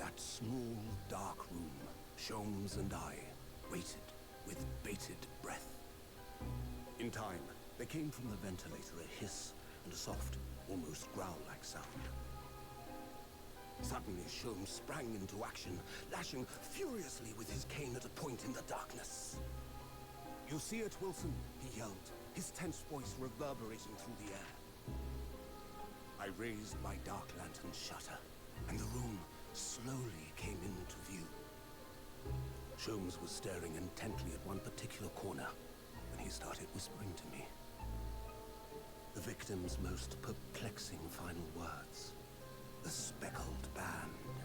that small, dark room, Sholmes and I waited with bated breath. In time, there came from the ventilator a hiss and a soft, almost growl-like sound. Suddenly, Sholmes sprang into action, lashing furiously with his cane at a point in the darkness. "You see it, Wilson?" he yelled, his tense voice reverberating through the air. I raised my dark lantern shutter, and the room slowly came into view. Sholmes was staring intently at one particular corner when he started whispering to me. The victim's most perplexing final words. The speckled band.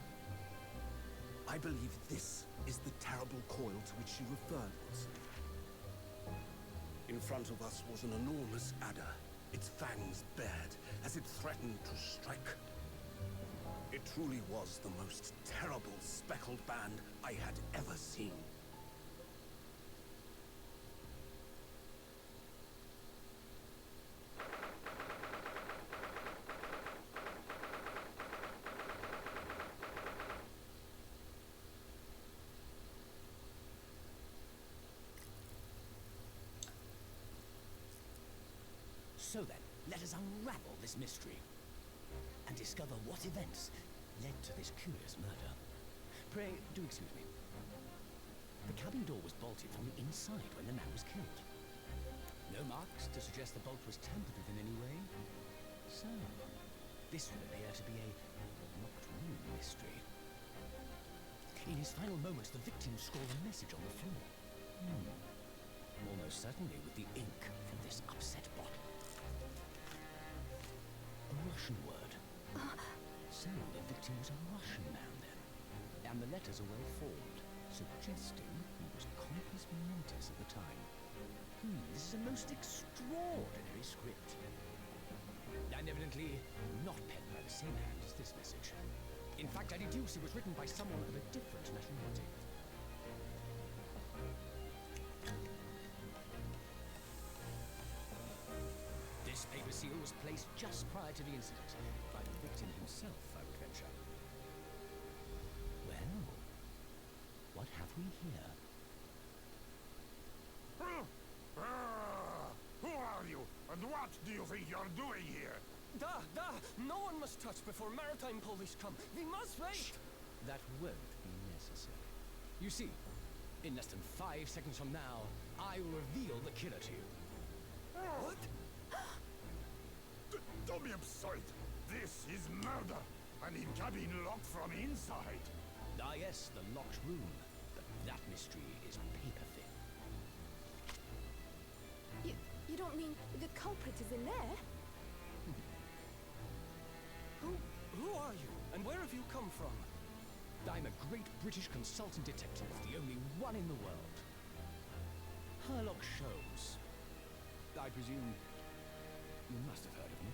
I believe this is the terrible coil to which she referred, Wilson. In front of us was an enormous adder, its fangs bared as it threatened to strike. It truly was the most terrible speckled band I had ever seen. So then, let us unravel this mystery and discover what events led to this curious murder. Pray, do excuse me. The cabin door was bolted from the inside when the man was killed. No marks to suggest the bolt was tampered with in any way. So, this would appear to be a locked room mystery. In his final moments, the victim scrawled a message on the floor. Almost certainly with the ink from this upset bottle. A Russian word. So the victim was a Russian man then. And the letters are well formed, suggesting he was compos mentis at the time. This is a most extraordinary script. And evidently not penned by the same hand as this message. In fact, I deduce it was written by someone of a different nationality. This paper seal was placed just prior to the incident, by the victim himself, I would venture. Well, what have we here? Who are you, and what do you think you're doing here? No one must touch before maritime police come. We must wait. That won't be necessary. You see, in less than 5 seconds from now, I will reveal the killer to you. What? Don't be absurd. This is murder, and in cabin locked from inside. Ah yes, the locked room. But that mystery is paper thin. You don't mean the culprit is in there? Who are you, and where have you come from? I'm a great British consultant detective, the only one in the world. Herlock Sholmes. I presume you must have heard of me.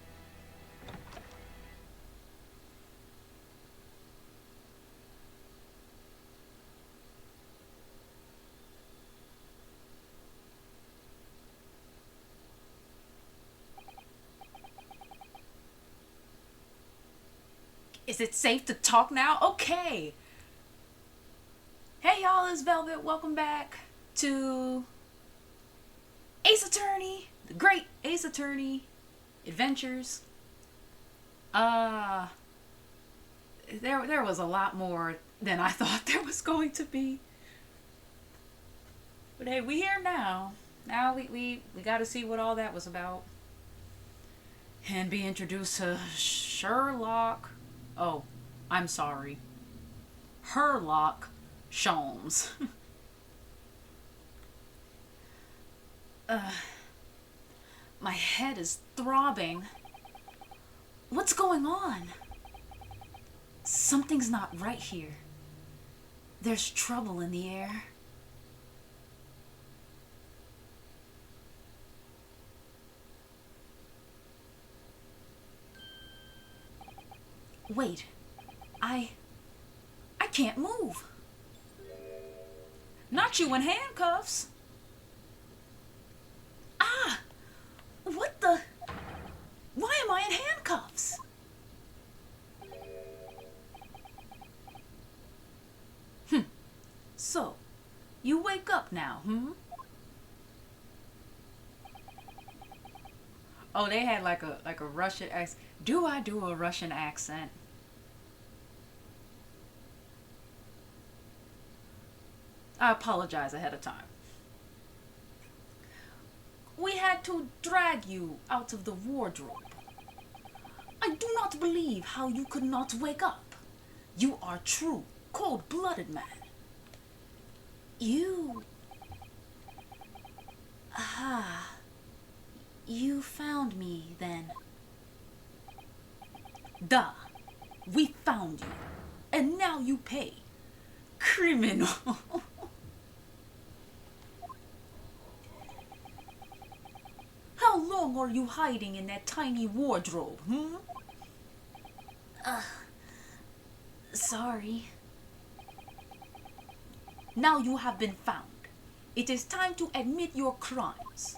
Is it safe to talk now? Okay. Hey y'all, it's Velvet. Welcome back to Ace Attorney, the great Ace Attorney adventures. There was a lot more than I thought there was going to be. But hey, we here now. Now we got to see what all that was about. And be introduced to Sherlock. Oh, I'm sorry. Herlock Sholmes. My head is throbbing. What's going on? Something's not right here. There's trouble in the air. Wait, I can't move. Not you in handcuffs. Ah, what the? Why am I in handcuffs? So, you wake up now, hmm? Oh, they had like a Russian accent. Do I do a Russian accent? I apologize ahead of time. We had to drag you out of the wardrobe. I do not believe how you could not wake up. You are true, cold-blooded man. You... Ah... You found me, then. Duh. We found you. And now you pay. Criminal. How long are you hiding in that tiny wardrobe, hmm? Sorry. Now you have been found. It is time to admit your crimes.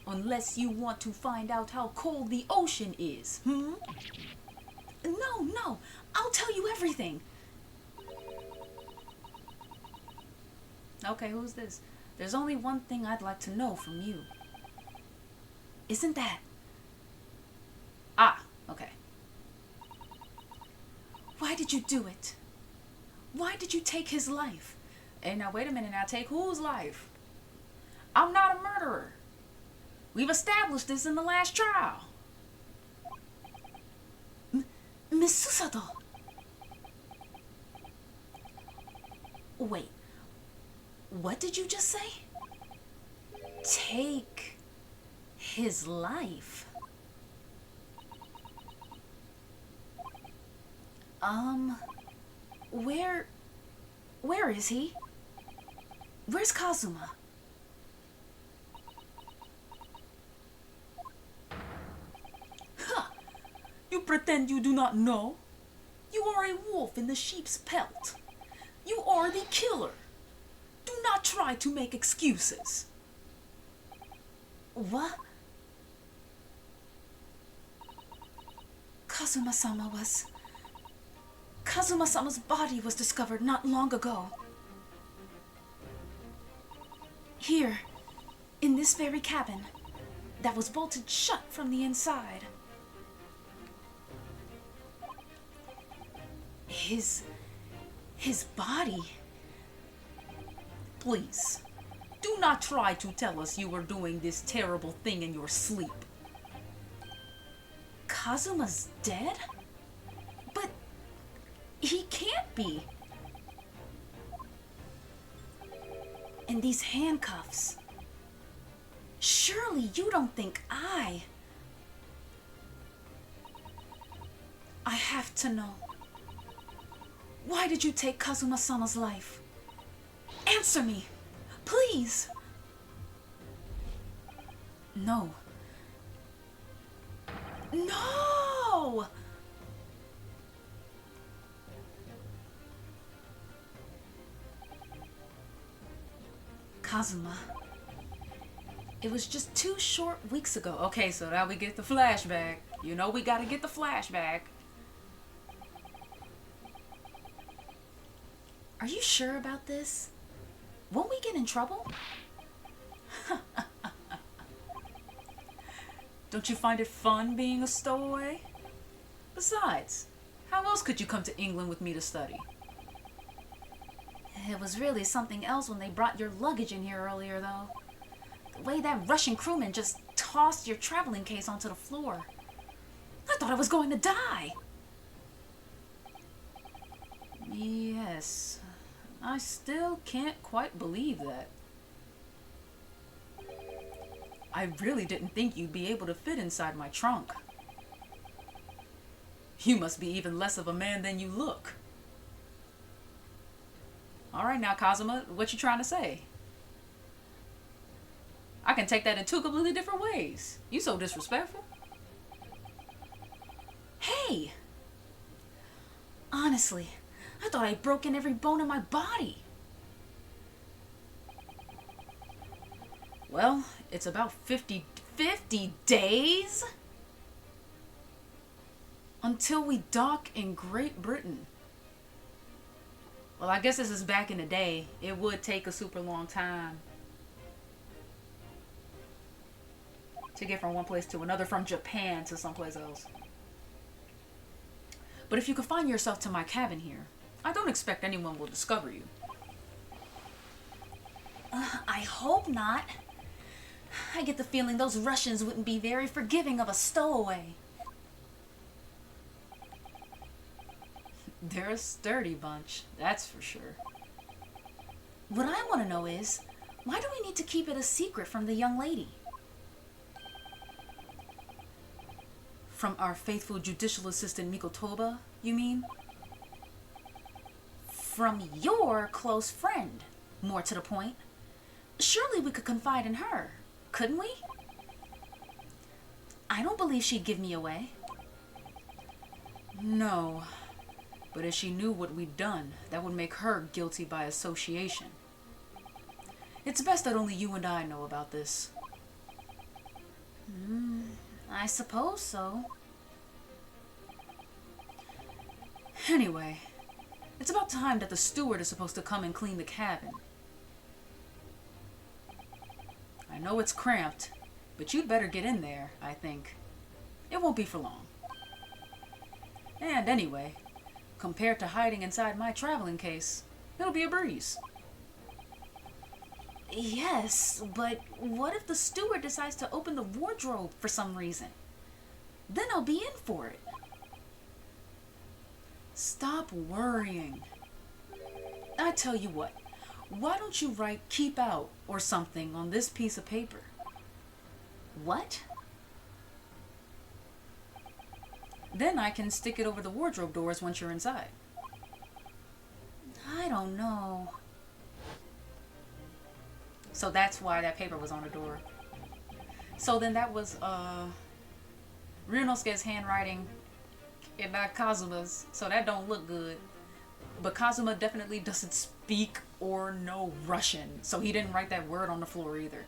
Unless you want to find out how cold the ocean is, hmm? No, I'll tell you everything. Okay, who's this? There's only one thing I'd like to know from you. Isn't that... Ah, okay. Why did you do it? Why did you take his life? Hey, now wait a minute, now take whose life? I'm not a murderer. We've established this in the last trial. Miss Susato. Wait. What did you just say? Take his life. Where is he? Where's Kazuma? You pretend you do not know? You are a wolf in the sheep's pelt. You are the killer. Do not try to make excuses. What? Kazuma-sama's body was discovered not long ago. Here, in this very cabin, that was bolted shut from the inside. His body. Please, do not try to tell us you were doing this terrible thing in your sleep. Kazuma's dead? But he can't be. And these handcuffs. Surely you don't think I have to know. Why did you take Kazuma-sama's life? Answer me, please. No. No! Kazuma. It was just 2 short weeks ago. Okay, so now we get the flashback. You know we gotta get the flashback. Are you sure about this? Won't we get in trouble? Don't you find it fun being a stowaway? Besides, how else could you come to England with me to study? It was really something else when they brought your luggage in here earlier, though. The way that Russian crewman just tossed your traveling case onto the floor. I thought I was going to die. Yes, I still can't quite believe that. I really didn't think you'd be able to fit inside my trunk. You must be even less of a man than you look. Alright now, Kazuma, what you trying to say? I can take that in 2 completely different ways. You so disrespectful. Hey! Honestly, I thought I'd broken every bone in my body. Well, it's about 50 days until we dock in Great Britain. Well, I guess this is back in the day. It would take a super long time to get from one place to another, from Japan to someplace else. But if you confine yourself to my cabin here, I don't expect anyone will discover you. I hope not. I get the feeling those Russians wouldn't be very forgiving of a stowaway. They're a sturdy bunch, that's for sure. What I want to know is, why do we need to keep it a secret from the young lady? From our faithful judicial assistant Mikotoba, you mean? From your close friend, more to the point. Surely we could confide in her, couldn't we? I don't believe she'd give me away. No, but if she knew what we'd done, that would make her guilty by association. It's best that only you and I know about this. I suppose so. Anyway, it's about time that the steward is supposed to come and clean the cabin. I know it's cramped, but you'd better get in there, I think. It won't be for long. And anyway, compared to hiding inside my traveling case, it'll be a breeze. Yes, but what if the steward decides to open the wardrobe for some reason? Then I'll be in for it. Stop worrying. I tell you what, why don't you write "keep out" or something on this piece of paper? What? Then I can stick it over the wardrobe doors once you're inside. I don't know. So that's why that paper was on the door. So then that was Ryunosuke's handwriting and not Kazuma's. So that don't look good. But Kazuma definitely doesn't speak or know Russian. So he didn't write that word on the floor either.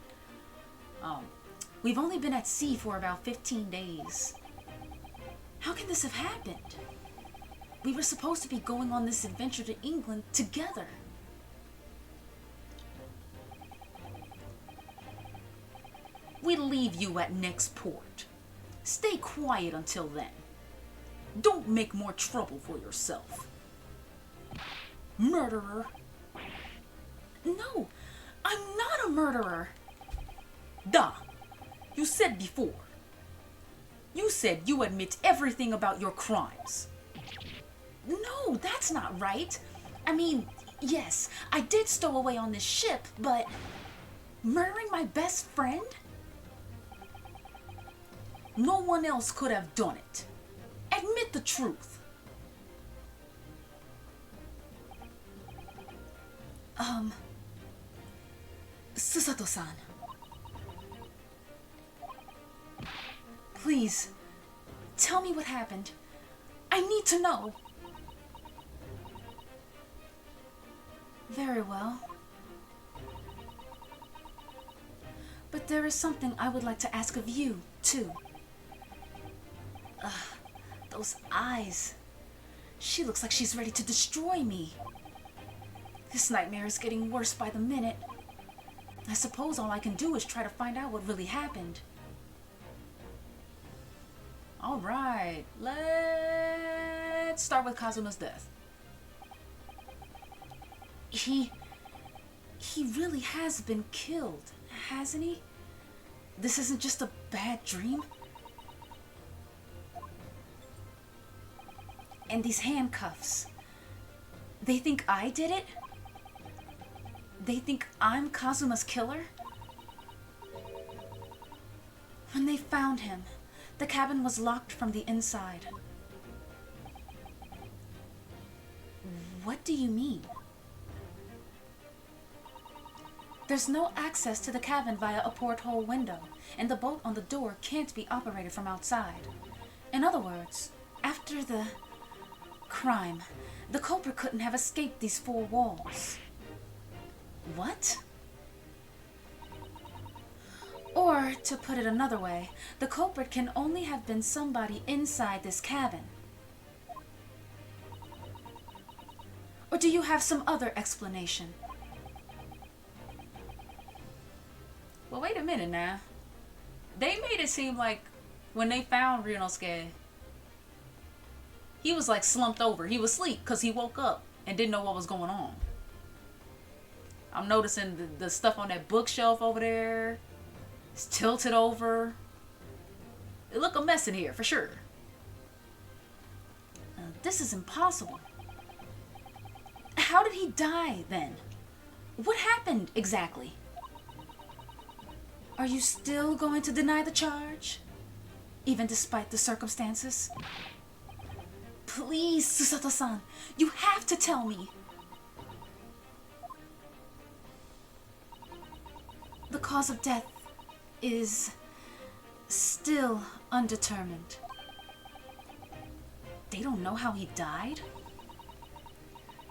We've only been at sea for about 15 days. How can this have happened? We were supposed to be going on this adventure to England together. We'll leave you at next port. Stay quiet until then. Don't make more trouble for yourself. Murderer. No, I'm not a murderer. Da, you said before. You said you admit everything about your crimes. No, that's not right. I mean, yes, I did stow away on this ship, but murdering my best friend? No one else could have done it. Admit the truth. Susato-san. Please, tell me what happened. I need to know. Very well. But there is something I would like to ask of you, too. Those eyes. She looks like she's ready to destroy me. This nightmare is getting worse by the minute. I suppose all I can do is try to find out what really happened. Alright, let's start with Kazuma's death. He really has been killed, hasn't he? This isn't just a bad dream? And these handcuffs, they think I did it? They think I'm Kazuma's killer? When they found him, the cabin was locked from the inside. What do you mean? There's no access to the cabin via a porthole window, and the bolt on the door can't be operated from outside. In other words, after the crime, the culprit couldn't have escaped these four walls. What? Or, to put it another way, the culprit can only have been somebody inside this cabin. Or Or do you have some other explanation? Well, wait a minute now. They made it seem like when they found Ryunosuke, he was like slumped over. He was asleep because he woke up and didn't know what was going on. I'm noticing the stuff on that bookshelf over there. It's tilted over. It look a mess in here for sure. This is impossible. How did he die then? What happened exactly? Are you still going to deny the charge? Even despite the circumstances? Please, Susato-san, you have to tell me. The cause of death is still undetermined. They don't know how he died?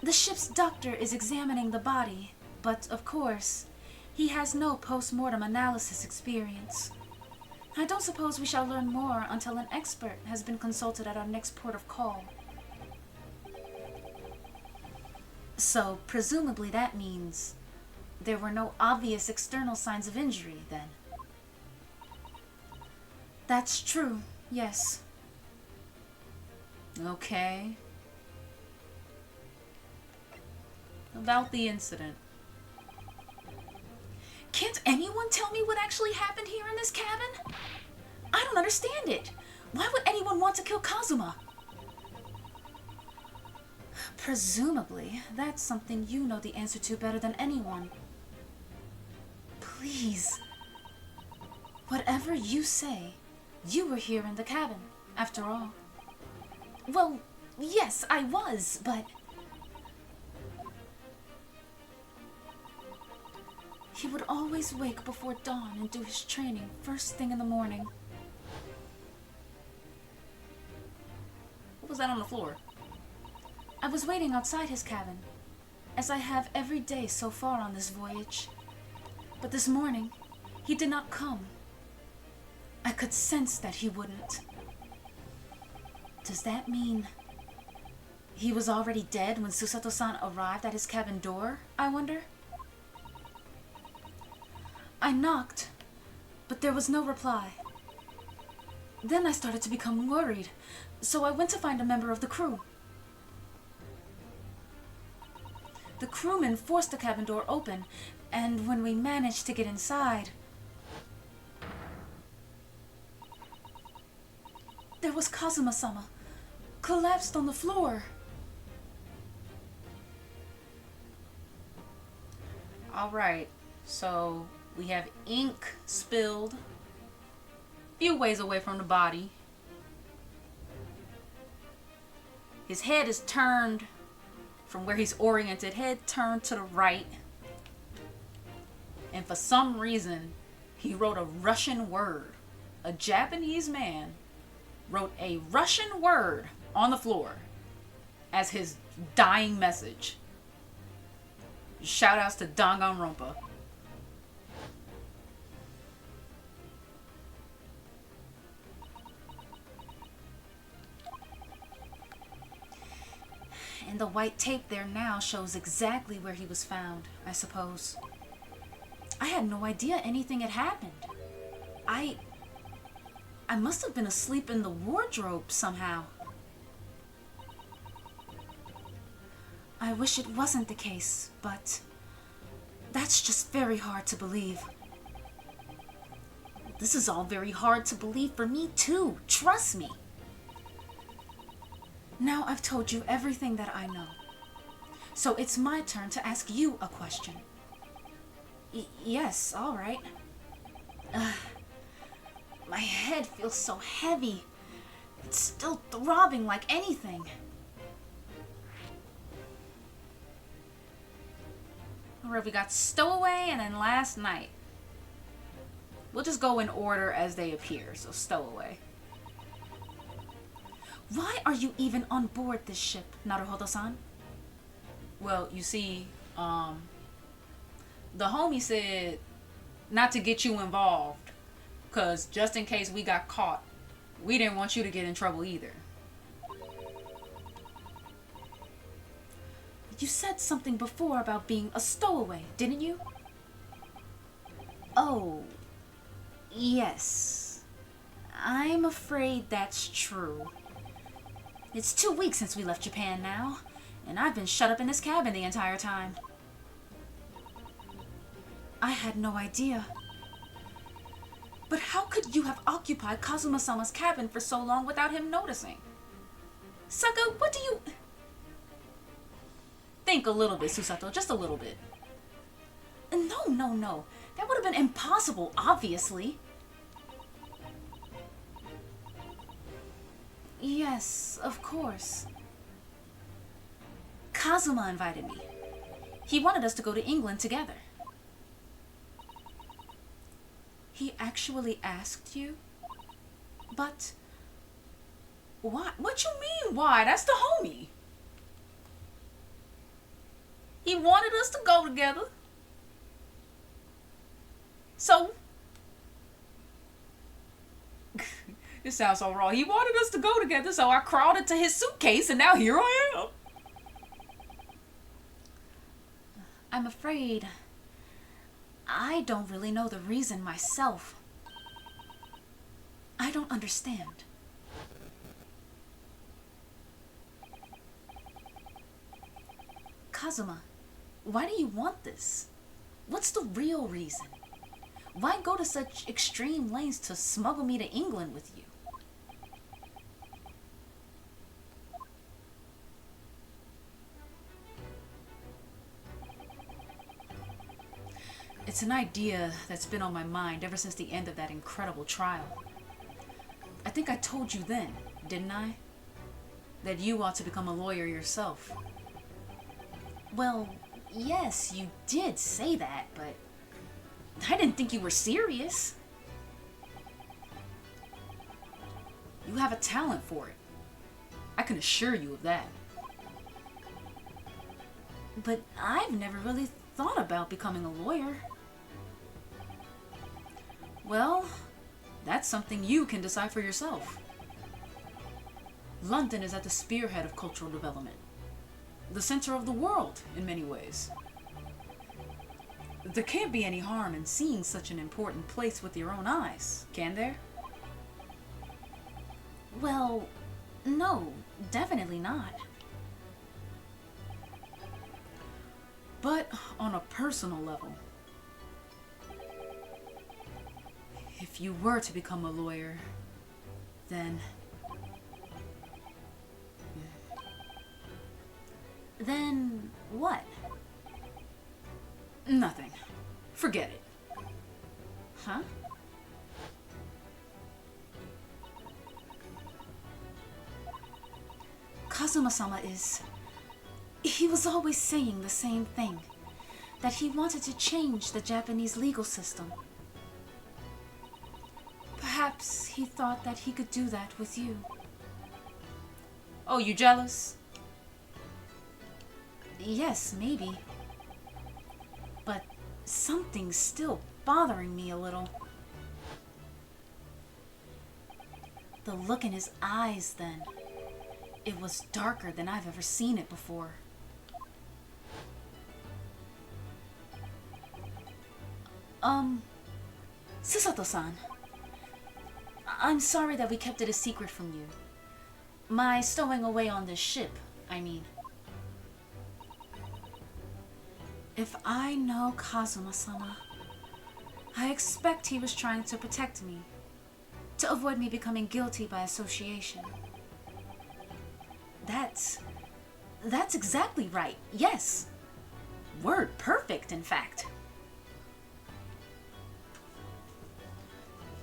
The ship's doctor is examining the body, but of course, he has no post-mortem analysis experience. I don't suppose we shall learn more until an expert has been consulted at our next port of call. So, presumably that means there were no obvious external signs of injury, then. That's true, yes. Okay. About the incident. Can't anyone tell me what actually happened here in this cabin? I don't understand it. Why would anyone want to kill Kazuma? Presumably, that's something you know the answer to better than anyone. Please. Whatever you say, you were here in the cabin, after all. Well, yes, I was, but... He would always wake before dawn and do his training first thing in the morning. What was that on the floor? I was waiting outside his cabin, as I have every day so far on this voyage. But this morning, he did not come. I could sense that he wouldn't. Does that mean he was already dead when Susato-san arrived at his cabin door, I wonder? I knocked, but there was no reply. Then I started to become worried, so I went to find a member of the crew. The crewman forced the cabin door open, and when we managed to get inside, there was Kazuma-sama, collapsed on the floor. Alright, so we have ink spilled a few ways away from the body. His head is turned from where he's oriented, head turned to the right. And for some reason, he wrote a Russian word. A Japanese man wrote a Russian word on the floor as his dying message. Shout outs to Danganronpa. And the white tape there now shows exactly where he was found, I suppose. I had no idea anything had happened. I must have been asleep in the wardrobe somehow. I wish it wasn't the case, but that's just very hard to believe. This is all very hard to believe for me too, trust me. Now I've told you everything that I know. So it's my turn to ask you a question. Yes, all right. My head feels so heavy. It's still throbbing like anything. Alright, we got Stowaway and then Last Night. We'll just go in order as they appear, so Stowaway. Why are you even on board this ship, Naruhodo-san? Well, you see, the homie said not to get you involved, because just in case we got caught, we didn't want you to get in trouble either. You said something before about being a stowaway, didn't you? Oh, yes. I'm afraid that's true. It's 2 weeks since we left Japan now, and I've been shut up in this cabin the entire time. I had no idea. But how could you have occupied Kazuma-sama's cabin for so long without him noticing? Saka, what do you... Think a little bit, Susato, just a little bit. No. That would have been impossible, obviously. Yes, of course. Kazuma invited me. He wanted us to go to England together. He actually asked you? But... why? What you mean, why? That's the homie. He wanted us to go together. So... It sounds so wrong. He wanted us to go together, so I crawled into his suitcase, and now here I am. I'm afraid I don't really know the reason myself. I don't understand. Kazuma, why do you want this? What's the real reason? Why go to such extreme lengths to smuggle me to England with you? It's an idea that's been on my mind ever since the end of that incredible trial. I think I told you then, didn't I? That you ought to become a lawyer yourself. Well, yes, you did say that, but I didn't think you were serious. You have a talent for it. I can assure you of that. But I've never really thought about becoming a lawyer. Well, that's something you can decide for yourself. London is at the spearhead of cultural development. The center of the world, in many ways. There can't be any harm in seeing such an important place with your own eyes, can there? Well, no, definitely not. But on a personal level, if you were to become a lawyer, then... Then what? Nothing. Forget it. Huh? Kazuma-sama is... He was always saying the same thing. That he wanted to change the Japanese legal system. Perhaps he thought that he could do that with you. Oh, you jealous? Yes, maybe. But something's still bothering me a little. The look in his eyes then. It was darker than I've ever seen it before. Susato-san. I'm sorry that we kept it a secret from you. My stowing away on this ship, I mean. If I know Kazuma-sama, I expect he was trying to protect me, to avoid me becoming guilty by association. That's exactly right, yes. Word perfect, in fact.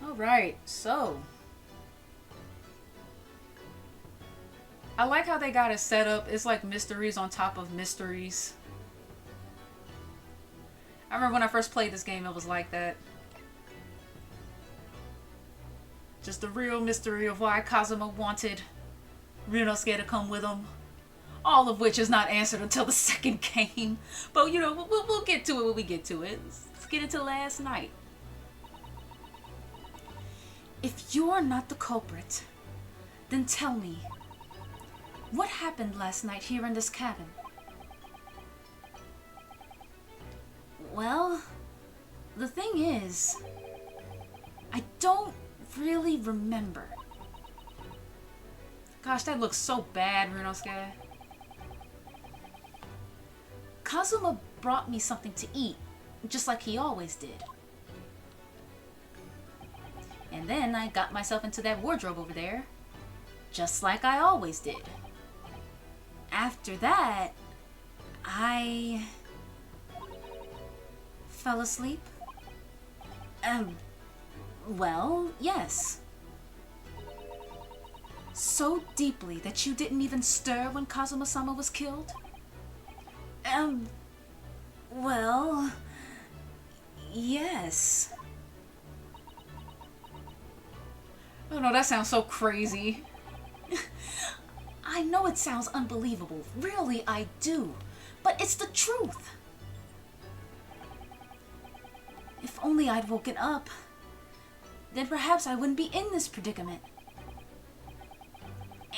Alright, so. I like how they got it set up. It's like mysteries on top of mysteries. I remember when I first played this game, it was like that. Just the real mystery of why Kazuma wanted Ryunosuke to come with him. All of which is not answered until the second game. But, you know, we'll get to it when we get to it. Let's get into last night. If you're not the culprit, then tell me, what happened last night here in this cabin? the thing is, I don't really remember. Gosh, that looks so bad, Runosuke. Kazuma brought me something to eat, just like he always did. And then I got myself into that wardrobe over there, just like I always did. After that, I fell asleep. Well, yes. So deeply that you didn't even stir when Kazuma-sama was killed? Well, yes. Oh no, that sounds so crazy. I know it sounds unbelievable. Really, I do. But it's the truth. If only I'd woken up, then perhaps I wouldn't be in this predicament.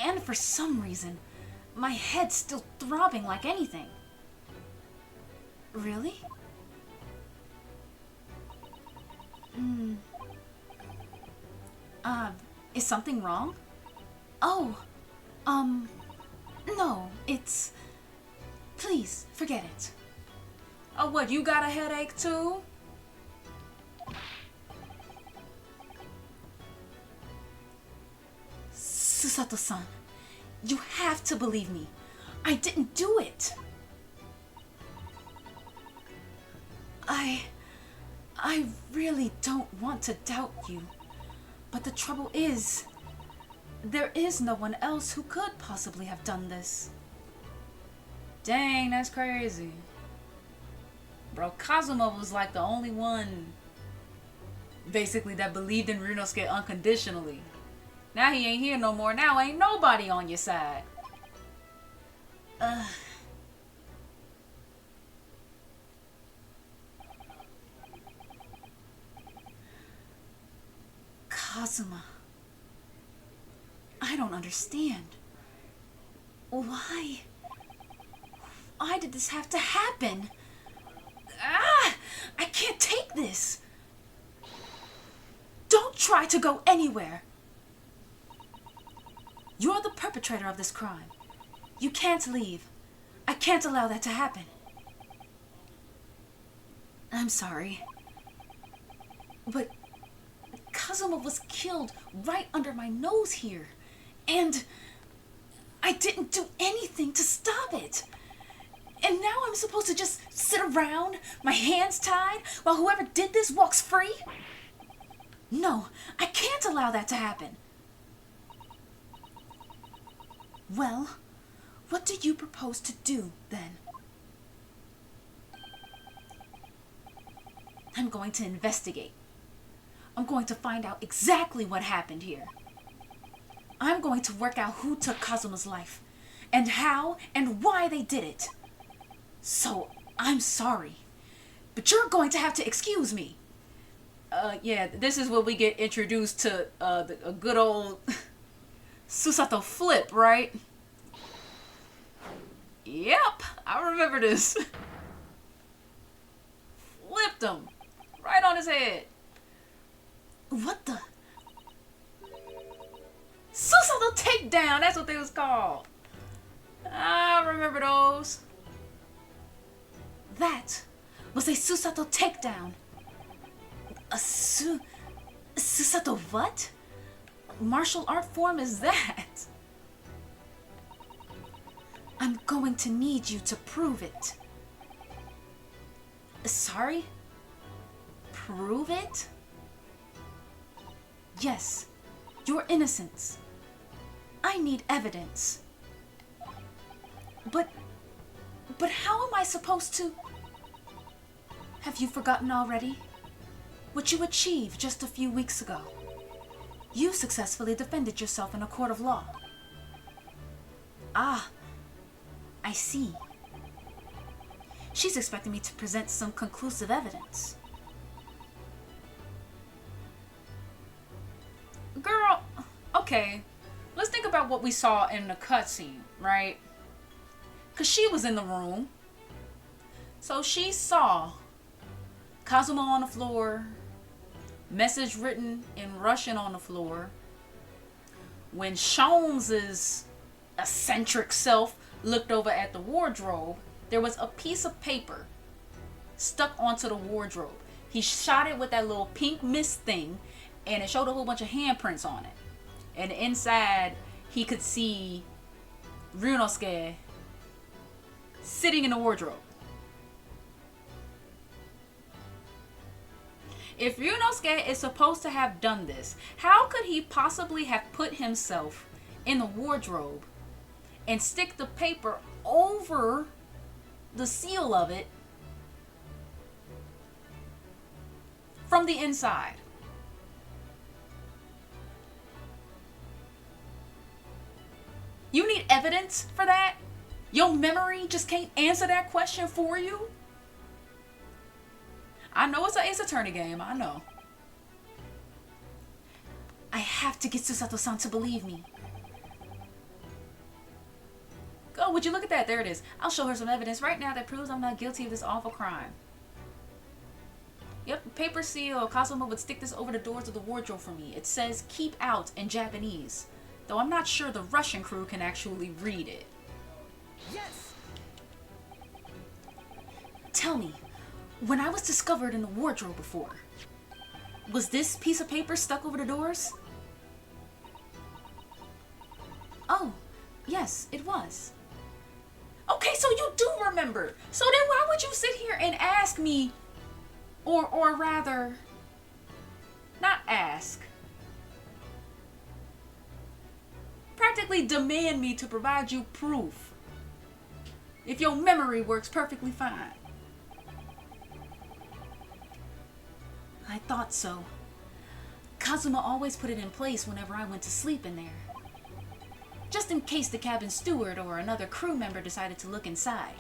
And for some reason, my head's still throbbing like anything. Really? Is something wrong? Oh, no, it's... Please, forget it. Oh, what, you got a headache too? Susato-san, you have to believe me. I didn't do it. I really don't want to doubt you. But the trouble is, there is no one else who could possibly have done this. Dang, that's crazy. Bro, Kazuma was like the only one, basically, that believed in Ryunosuke unconditionally. Now he ain't here no more. Now ain't nobody on your side. Kazuma. I don't understand. Why? Why did this have to happen? I can't take this. Don't try to go anywhere. You're the perpetrator of this crime. You can't leave. I can't allow that to happen. I'm sorry. But Kazuma was killed right under my nose here. And I didn't do anything to stop it. And now I'm supposed to just sit around, my hands tied, while whoever did this walks free? No, I can't allow that to happen. Well, what do you propose to do, then? I'm going to investigate. I'm going to find out exactly what happened here. I'm going to work out who took Kazuma's life, and how and why they did it. So, I'm sorry, but you're going to have to excuse me. Yeah, this is where we get introduced to a good old Susato flip, right? Yep, I remember this. Flipped him right on his head. What the? Susato takedown, that's what they was called. I remember those. That was a Susato takedown. A Susato what? Martial art form is that? I'm going to need you to prove it. Sorry? Prove it? Yes, your innocence. I need evidence. But how am I supposed to... Have you forgotten already? What you achieved just a few weeks ago. You successfully defended yourself in a court of law. Ah, I see. She's expecting me to present some conclusive evidence. Girl, okay, let's think about what we saw in the cutscene, right? Because she was in the room. So she saw Kazuma on the floor. Message written in Russian on the floor. When Sholmes' eccentric self looked over at the wardrobe, there was a piece of paper stuck onto the wardrobe. He shot it with that little pink mist thing, and it showed a whole bunch of handprints on it. And inside, he could see Ryunosuke sitting in the wardrobe. If Ryunosuke is supposed to have done this, how could he possibly have put himself in the wardrobe and stick the paper over the seal of it from the inside? You need evidence for that? Your memory just can't answer that question for you? I know it's an Ace Attorney game, I know. I have to get Susato-san to believe me. Oh, would you look at that? There it is. I'll show her some evidence right now that proves I'm not guilty of this awful crime. Yep, paper seal. Kazuma would stick this over the doors of the wardrobe for me. It says, "Keep out" in Japanese. Though I'm not sure the Russian crew can actually read it. Yes! Tell me, when I was discovered in the wardrobe before, was this piece of paper stuck over the doors? Oh, yes, it was. Okay, so you do remember. So then why would you sit here and ask me, or rather, not ask, practically demand me to provide you proof if your memory works perfectly fine? I thought so. Kazuma always put it in place whenever I went to sleep in there, just in case the cabin steward or another crew member decided to look inside.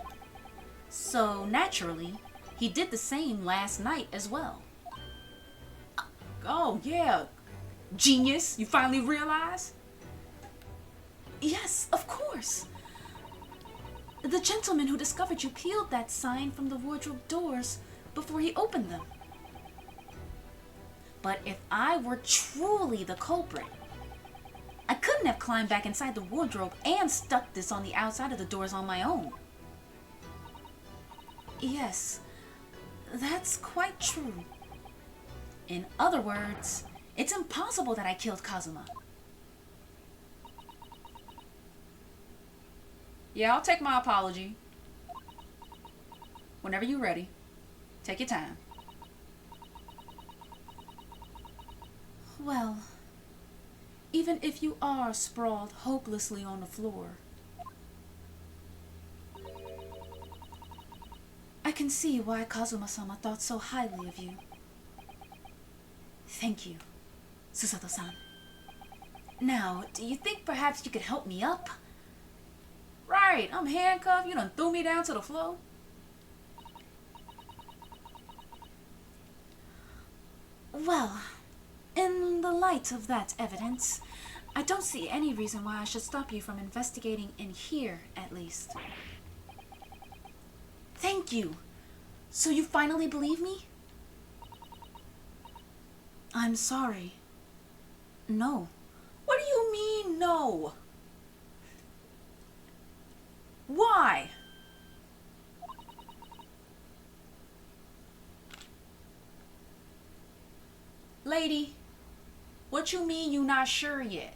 So naturally, he did the same last night as well. Oh yeah, genius, you finally realize? Yes, of course. The gentleman who discovered you peeled that sign from the wardrobe doors before he opened them. But if I were truly the culprit, I couldn't have climbed back inside the wardrobe and stuck this on the outside of the doors on my own. Yes, that's quite true. In other words, it's impossible that I killed Kazuma. Yeah, I'll take my apology. Whenever you're ready, take your time. Well, even if you are sprawled hopelessly on the floor, I can see why Kazuma-sama thought so highly of you. Thank you, Susato-san. Now, do you think perhaps you could help me up? Right, I'm handcuffed. You done threw me down to the floor. Well, in the light of that evidence, I don't see any reason why I should stop you from investigating in here, at least. Thank you. So you finally believe me? I'm sorry. No. What do you mean, no? Why? Lady, what you mean you not sure yet?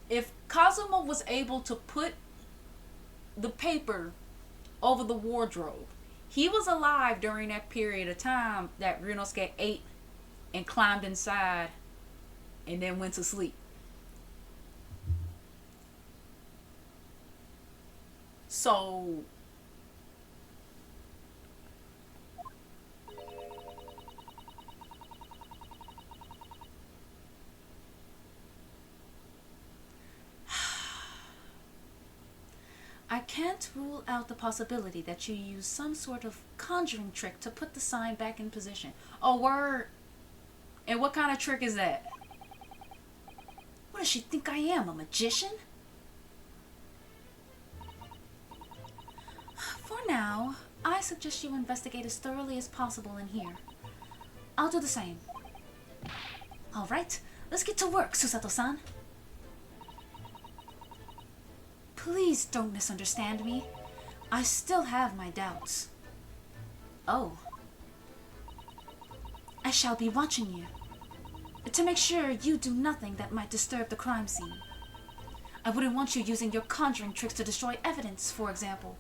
If Kazuma was able to put the paper over the wardrobe, he was alive during that period of time that Ryunosuke ate and climbed inside and then went to sleep. So I can't rule out the possibility that you use some sort of conjuring trick to put the sign back in position. Oh, word. And what kind of trick is that? What does she think I am, a magician? now, I suggest you investigate as thoroughly as possible in here. I'll do the same. Alright, let's get to work, Susato-san. Please don't misunderstand me. I still have my doubts. Oh. I shall be watching you, to make sure you do nothing that might disturb the crime scene. I wouldn't want you using your conjuring tricks to destroy evidence, for example.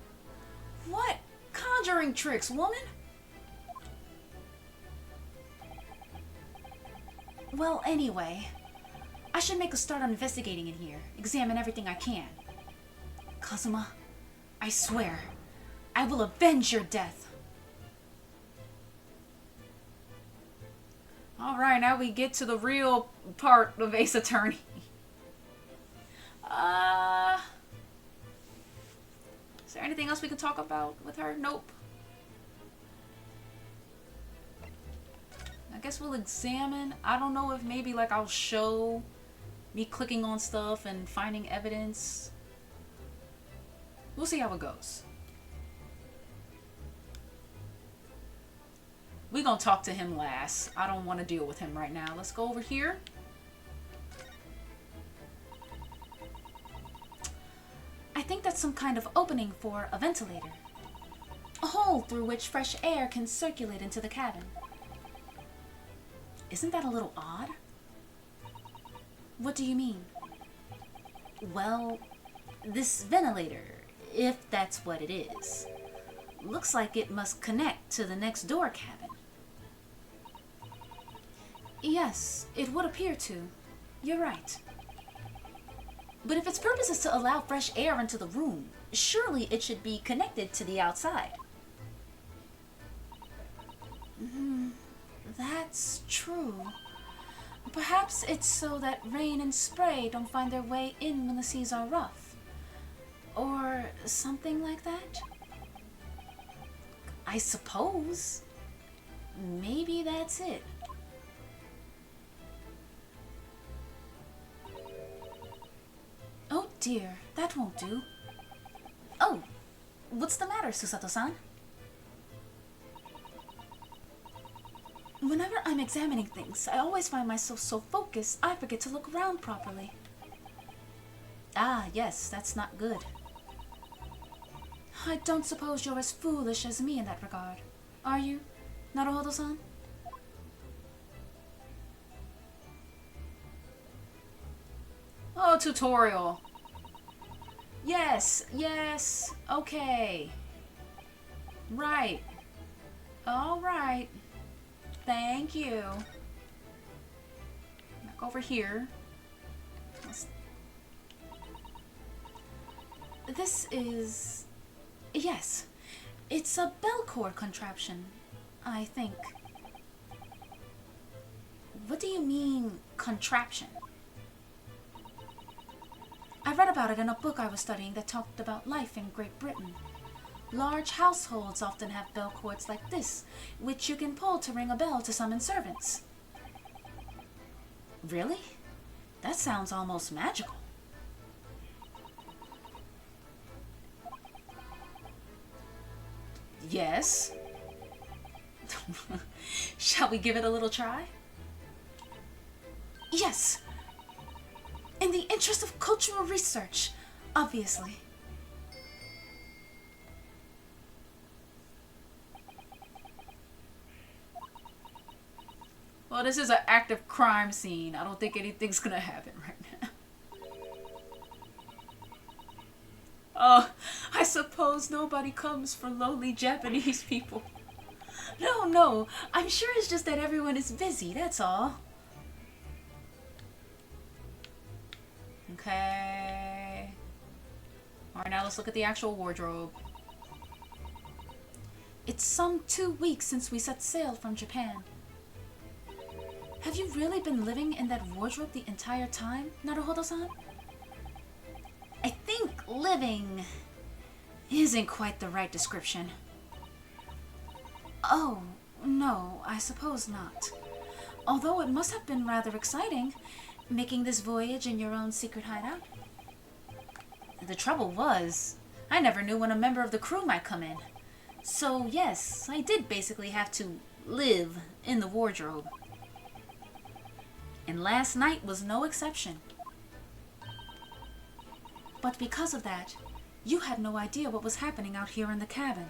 What conjuring tricks, woman? Well, anyway, I should make a start on investigating in here, examine everything I can. Kazuma, I swear, I will avenge your death. Alright, now we get to the real part of Ace Attorney. Is there anything else we can talk about with her? Nope. I guess we'll examine. I don't know if maybe like I'll show me clicking on stuff and finding evidence. We'll see how it goes. We're gonna talk to him last. I don't want to deal with him right now. Let's go over here. I think that's some kind of opening for a ventilator. A hole through which fresh air can circulate into the cabin. Isn't that a little odd? What do you mean? Well, this ventilator, if that's what it is, looks like it must connect to the next door cabin. Yes, it would appear to. You're right. But if its purpose is to allow fresh air into the room, surely it should be connected to the outside. That's true. Perhaps it's so that rain and spray don't find their way in when the seas are rough. Or something like that? I suppose. Maybe that's it. Oh dear, that won't do. Oh, what's the matter, Susato-san? Whenever I'm examining things, I always find myself so focused I forget to look around properly. Ah, yes, that's not good. I don't suppose you're as foolish as me in that regard, are you, Naruhodo-san? Oh, tutorial. Yes, yes, okay. Right. Alright. Thank you. Back over here. This is... Yes. It's a bell cord contraption, I think. What do you mean, contraption? I read about it in a book I was studying that talked about life in Great Britain. Large households often have bell cords like this, which you can pull to ring a bell to summon servants. Really? That sounds almost magical. Yes. Shall we give it a little try? Yes. In the interest of cultural research, obviously. Well, this is an active crime scene. I don't think anything's gonna happen right now. Oh, I suppose nobody comes for lowly Japanese people. No, I'm sure it's just that everyone is busy, that's all. Okay. Alright, now let's look at the actual wardrobe. It's some 2 weeks since we set sail from Japan. Have you really been living in that wardrobe the entire time, Naruhodo-san? I think living isn't quite the right description. Oh, no, I suppose not. Although it must have been rather exciting, making this voyage in your own secret hideout. The trouble was, I never knew when a member of the crew might come in. So, yes, I did basically have to live in the wardrobe. And last night was no exception. But because of that, you had no idea what was happening out here in the cabin.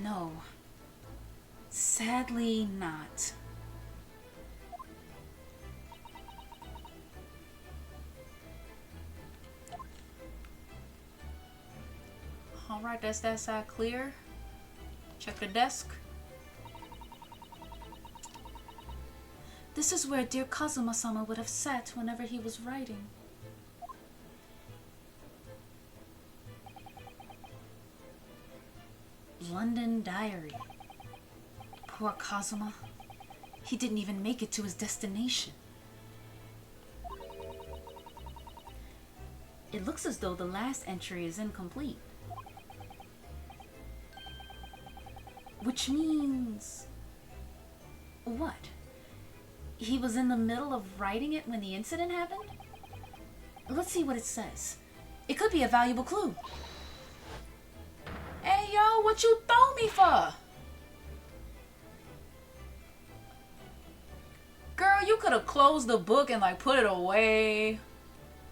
No. Sadly not. Alright, that's that side clear. Check the desk. This is where dear Kazuma-sama would have sat whenever he was writing. London Diary. Poor Kazuma. He didn't even make it to his destination. It looks as though the last entry is incomplete. Which means... what? He was in the middle of writing it when the incident happened? Let's see what it says. It could be a valuable clue. Hey, yo, what you throw me for? Girl, you could have closed the book and, like, put it away.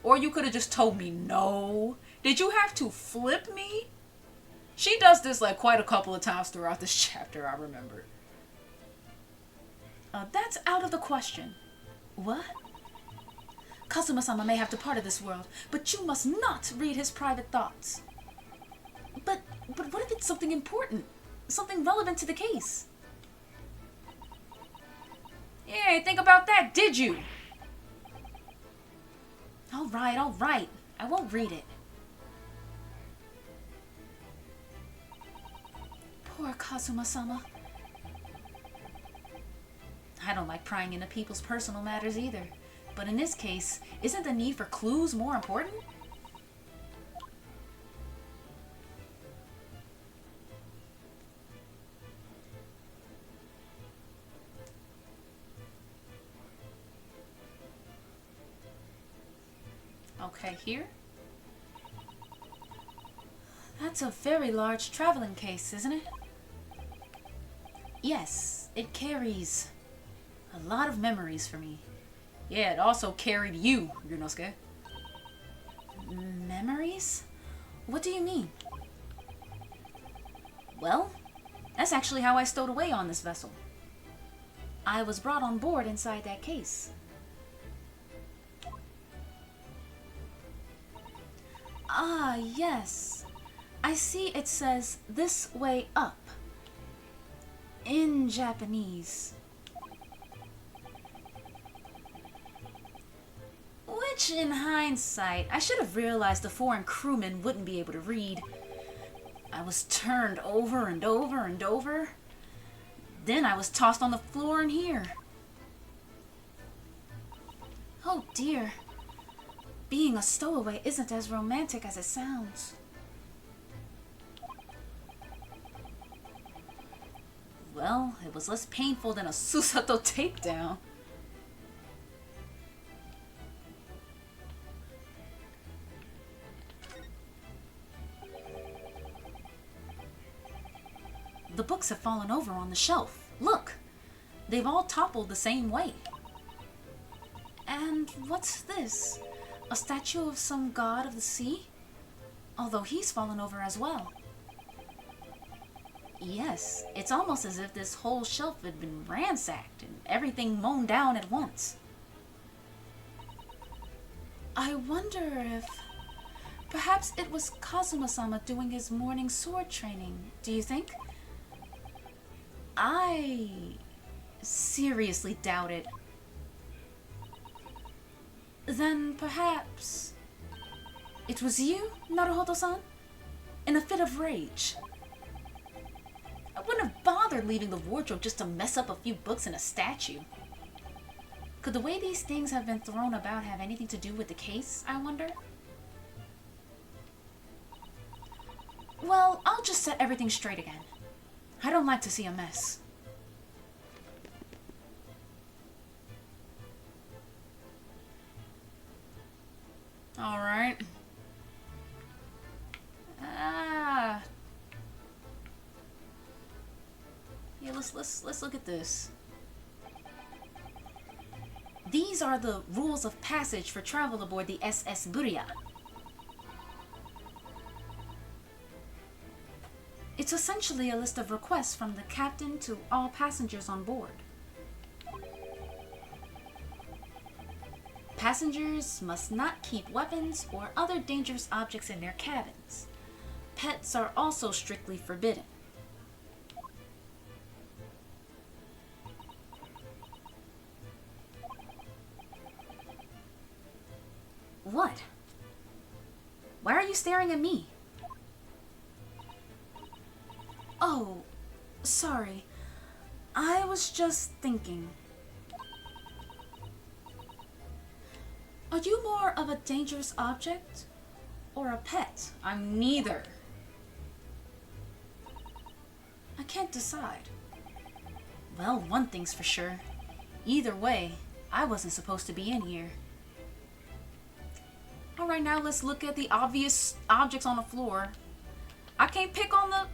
Or you could have just told me no. Did you have to flip me? She does this, like, quite a couple of times throughout this chapter, I remember. That's out of the question. What? Kazuma-sama may have departed this world, but you must not read his private thoughts. But what if it's something important? Something relevant to the case? You ain't think about that, did you? Alright. I won't read it. Poor Kazuma-sama. I don't like prying into people's personal matters either. But in this case, isn't the need for clues more important? Okay, here. That's a very large traveling case, isn't it? Yes, it carries a lot of memories for me. Yeah, it also carried you, Ryunosuke. Memories? What do you mean? Well, that's actually how I stowed away on this vessel. I was brought on board inside that case. Ah, yes. I see it says "this way up" in Japanese. Which, in hindsight, I should have realized the foreign crewmen wouldn't be able to read. I was turned over and over and over. Then I was tossed on the floor in here. Oh dear. Being a stowaway isn't as romantic as it sounds. Well, it was less painful than a Susato takedown. The books have fallen over on the shelf. Look! They've all toppled the same way. And what's this? A statue of some god of the sea? Although he's fallen over as well. Yes, it's almost as if this whole shelf had been ransacked and everything mown down at once. I wonder if... perhaps it was Kazuma-sama doing his morning sword training, do you think? I seriously doubt it. Then perhaps it was you, Naruhodo-san? In a fit of rage. I wouldn't have bothered leaving the wardrobe just to mess up a few books and a statue. Could the way these things have been thrown about have anything to do with the case, I wonder? Well, I'll just set everything straight again. I don't like to see a mess. Alright. let's look at this. These are the rules of passage for travel aboard the SS Buria. It's essentially a list of requests from the captain to all passengers on board. Passengers must not keep weapons or other dangerous objects in their cabins. Pets are also strictly forbidden. What? Why are you staring at me? Oh, sorry. I was just thinking. Are you more of a dangerous object or a pet? I'm neither. I can't decide. Well, one thing's for sure. Either way, I wasn't supposed to be in here. Alright, now let's look at the obvious objects on the floor. I can't pick on the...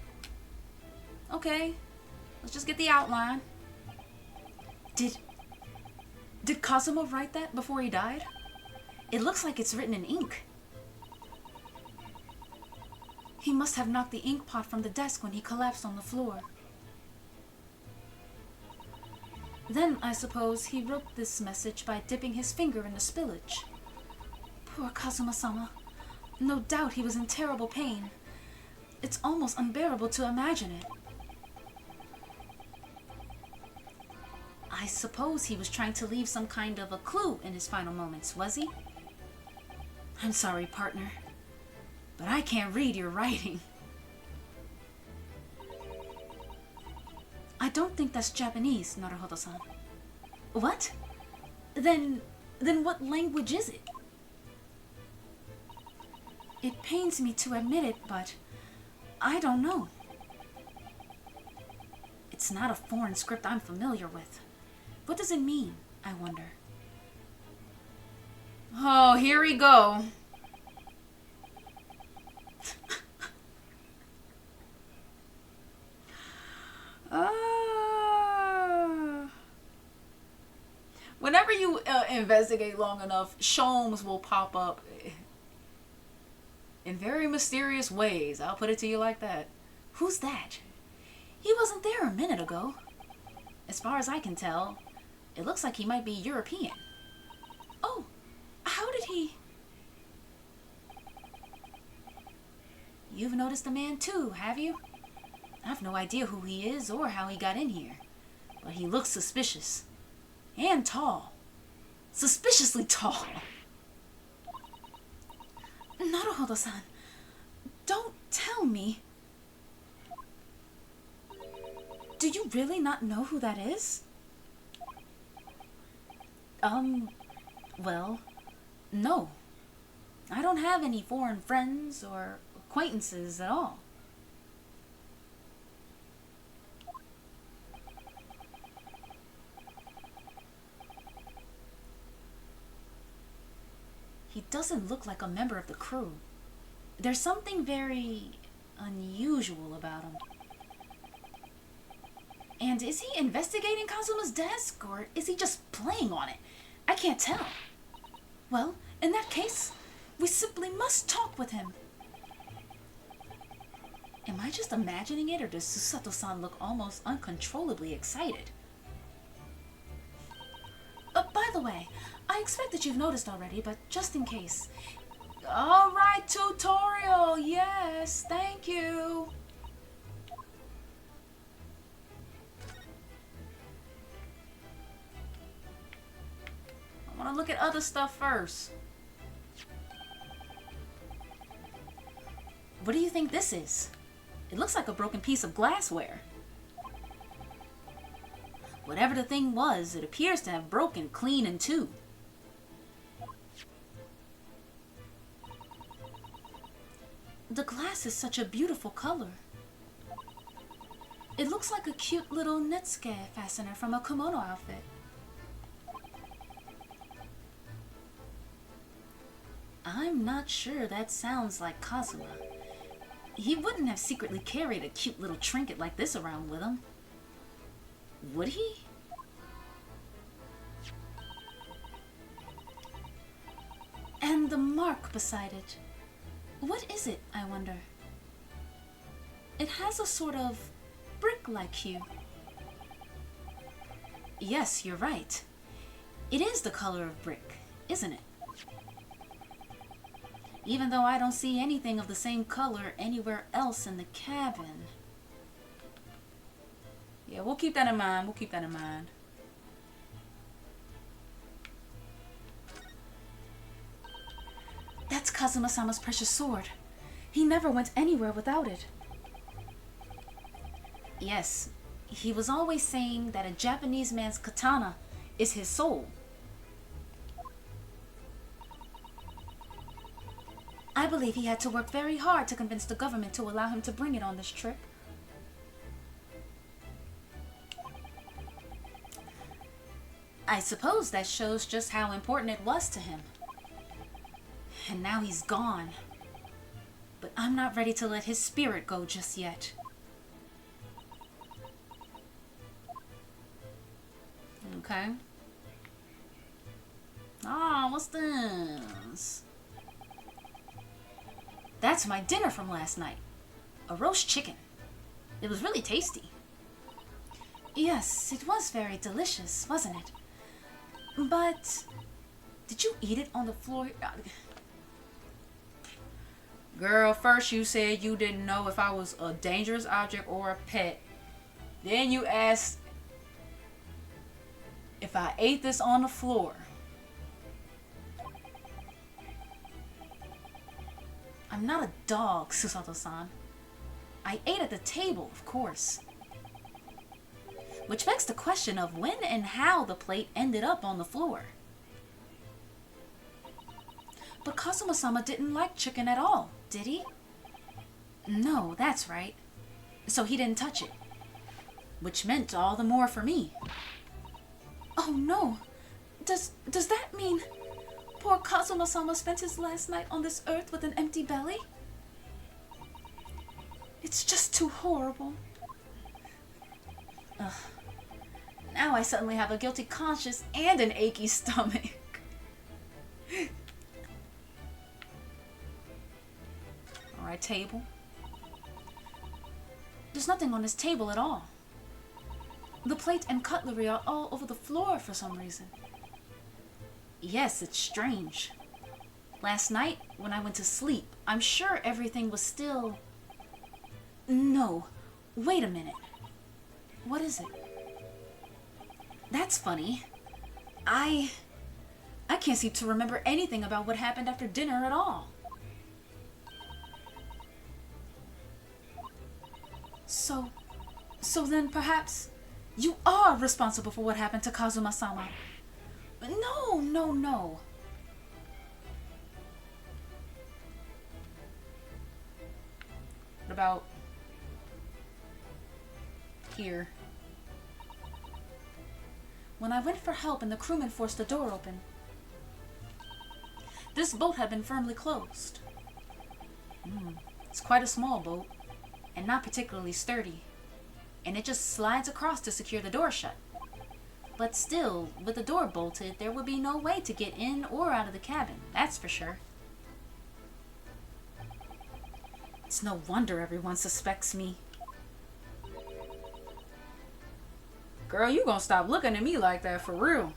Okay, let's just get the outline. Did Kazuma write that before he died? It looks like it's written in ink. He must have knocked the ink pot from the desk when he collapsed on the floor. Then, I suppose, he wrote this message by dipping his finger in the spillage. Poor Kazuma-sama. No doubt he was in terrible pain. It's almost unbearable to imagine it. I suppose he was trying to leave some kind of a clue in his final moments, was he? I'm sorry, partner, but I can't read your writing. I don't think that's Japanese, Naruhodo-san. What? Then what language is it? It pains me to admit it, but I don't know. It's not a foreign script I'm familiar with. What does it mean, I wonder? Oh, here we go. Whenever you investigate long enough, Sholmes will pop up in very mysterious ways. I'll put it to you like that. Who's that? He wasn't there a minute ago. As far as I can tell, it looks like he might be European. Oh, how did he... You've noticed the man too, have you? I've no idea who he is or how he got in here. But he looks suspicious. And tall. Suspiciously tall. Naruhodo-san, don't tell me. Do you really not know who that is? Well, no. I don't have any foreign friends or acquaintances at all. He doesn't look like a member of the crew. There's something very unusual about him. And is he investigating Kazuma's desk, or is he just playing on it? I can't tell. Well, in that case, we simply must talk with him. Am I just imagining it, or does Susato-san look almost uncontrollably excited? By the way, I expect that you've noticed already, but just in case. Alright, tutorial! Yes, thank you! I want to look at other stuff first. What do you think this is? It looks like a broken piece of glassware. Whatever the thing was, it appears to have broken clean in two. The glass is such a beautiful color. It looks like a cute little netsuke fastener from a kimono outfit. I'm not sure that sounds like Kazuma. He wouldn't have secretly carried a cute little trinket like this around with him. Would he? And the mark beside it. What is it, I wonder? It has a sort of brick-like hue. Yes, you're right. It is the color of brick, isn't it? Even though I don't see anything of the same color anywhere else in the cabin. Yeah, we'll keep that in mind. We'll keep that in mind. That's Kazuma-sama's precious sword. He never went anywhere without it. Yes, he was always saying that a Japanese man's katana is his soul. I believe he had to work very hard to convince the government to allow him to bring it on this trip. I suppose that shows just how important it was to him. And now he's gone. But I'm not ready to let his spirit go just yet. Okay. Ah, what's this? That's my dinner from last night. A roast chicken. It was really tasty. Yes, it was very delicious, wasn't it? But did you eat it on the floor? Girl, first you said you didn't know if I was a dangerous object or a pet. Then you asked if I ate this on the floor. I'm not a dog, Susato-san. I ate at the table, of course. Which begs the question of when and how the plate ended up on the floor. But Kazuma-sama didn't like chicken at all, did he? No, that's right. So he didn't touch it. Which meant all the more for me. Oh no! Does that mean poor Kazuma-sama spent his last night on this earth with an empty belly? It's just too horrible. Ugh. Now I suddenly have a guilty conscience and an achy stomach. Alright, table. There's nothing on this table at all. The plate and cutlery are all over the floor for some reason. Yes, it's strange. Last night, when I went to sleep, I'm sure everything was still... No, wait a minute. What is it? That's funny. I can't seem to remember anything about what happened after dinner at all. So then perhaps you are responsible for what happened to Kazuma-sama. No. What about here? When I went for help and the crewman forced the door open, this boat had been firmly closed. It's quite a small boat, and not particularly sturdy, and it just slides across to secure the door shut. But still, with the door bolted, there would be no way to get in or out of the cabin, that's for sure. It's no wonder everyone suspects me. Girl, you gonna stop looking at me like that for real.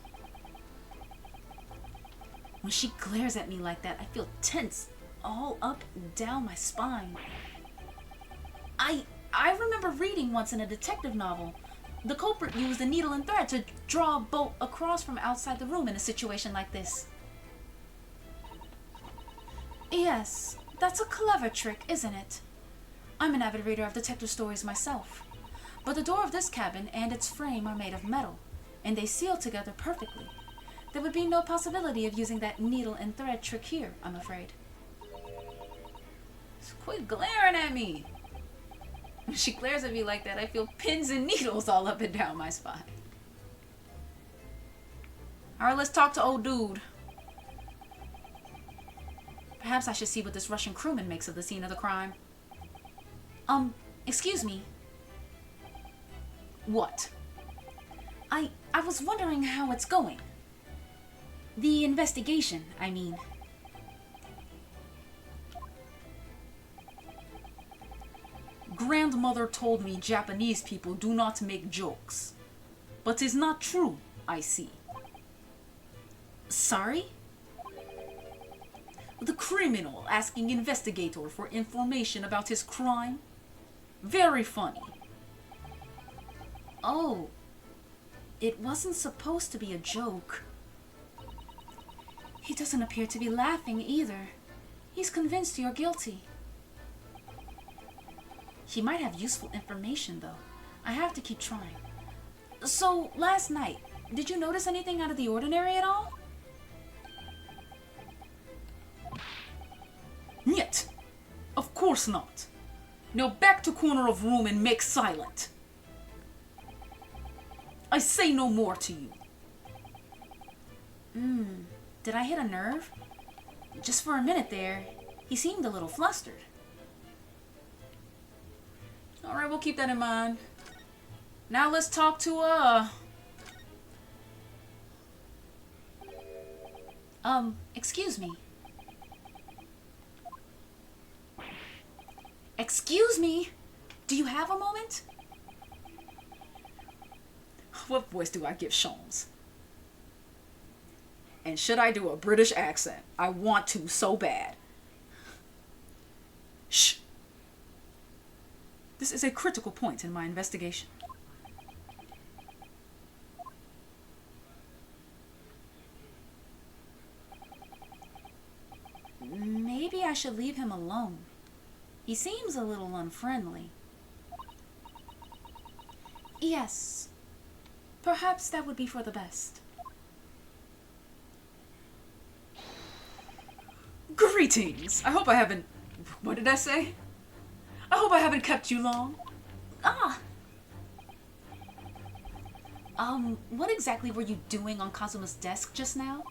When she glares at me like that, I feel tense all up and down my spine. I remember reading once in a detective novel, the culprit used a needle and thread to draw a bolt across from outside the room in a situation like this. Yes, that's a clever trick, isn't it? I'm an avid reader of detective stories myself. But the door of this cabin and its frame are made of metal, and they seal together perfectly. There would be no possibility of using that needle and thread trick here, I'm afraid. So quit glaring at me. When she glares at me like that, I feel pins and needles all up and down my spine. Alright, let's talk to old dude. Perhaps I should see what this Russian crewman makes of the scene of the crime. Excuse me. What? I was wondering how it's going. The investigation, I mean. Grandmother told me Japanese people do not make jokes. But it's not true, I see. Sorry? The criminal asking investigator for information about his crime? Very funny. Oh, it wasn't supposed to be a joke. He doesn't appear to be laughing either. He's convinced you're guilty. He might have useful information, though. I have to keep trying. So, last night, did you notice anything out of the ordinary at all? Niet. Of course not. Now back to corner of room and make silent. I say no more to you. Did I hit a nerve? Just for a minute there, he seemed a little flustered. Alright, we'll keep that in mind. Now let's talk to, excuse me. Excuse me? Do you have a moment? What voice do I give Sholmes? And should I do a British accent? I want to so bad. Shh. This is a critical point in my investigation. Maybe I should leave him alone. He seems a little unfriendly. Yes. Perhaps that would be for the best. Greetings! I hope I haven't... What did I say? I hope I haven't kept you long. What exactly were you doing on Kazuma's desk just now?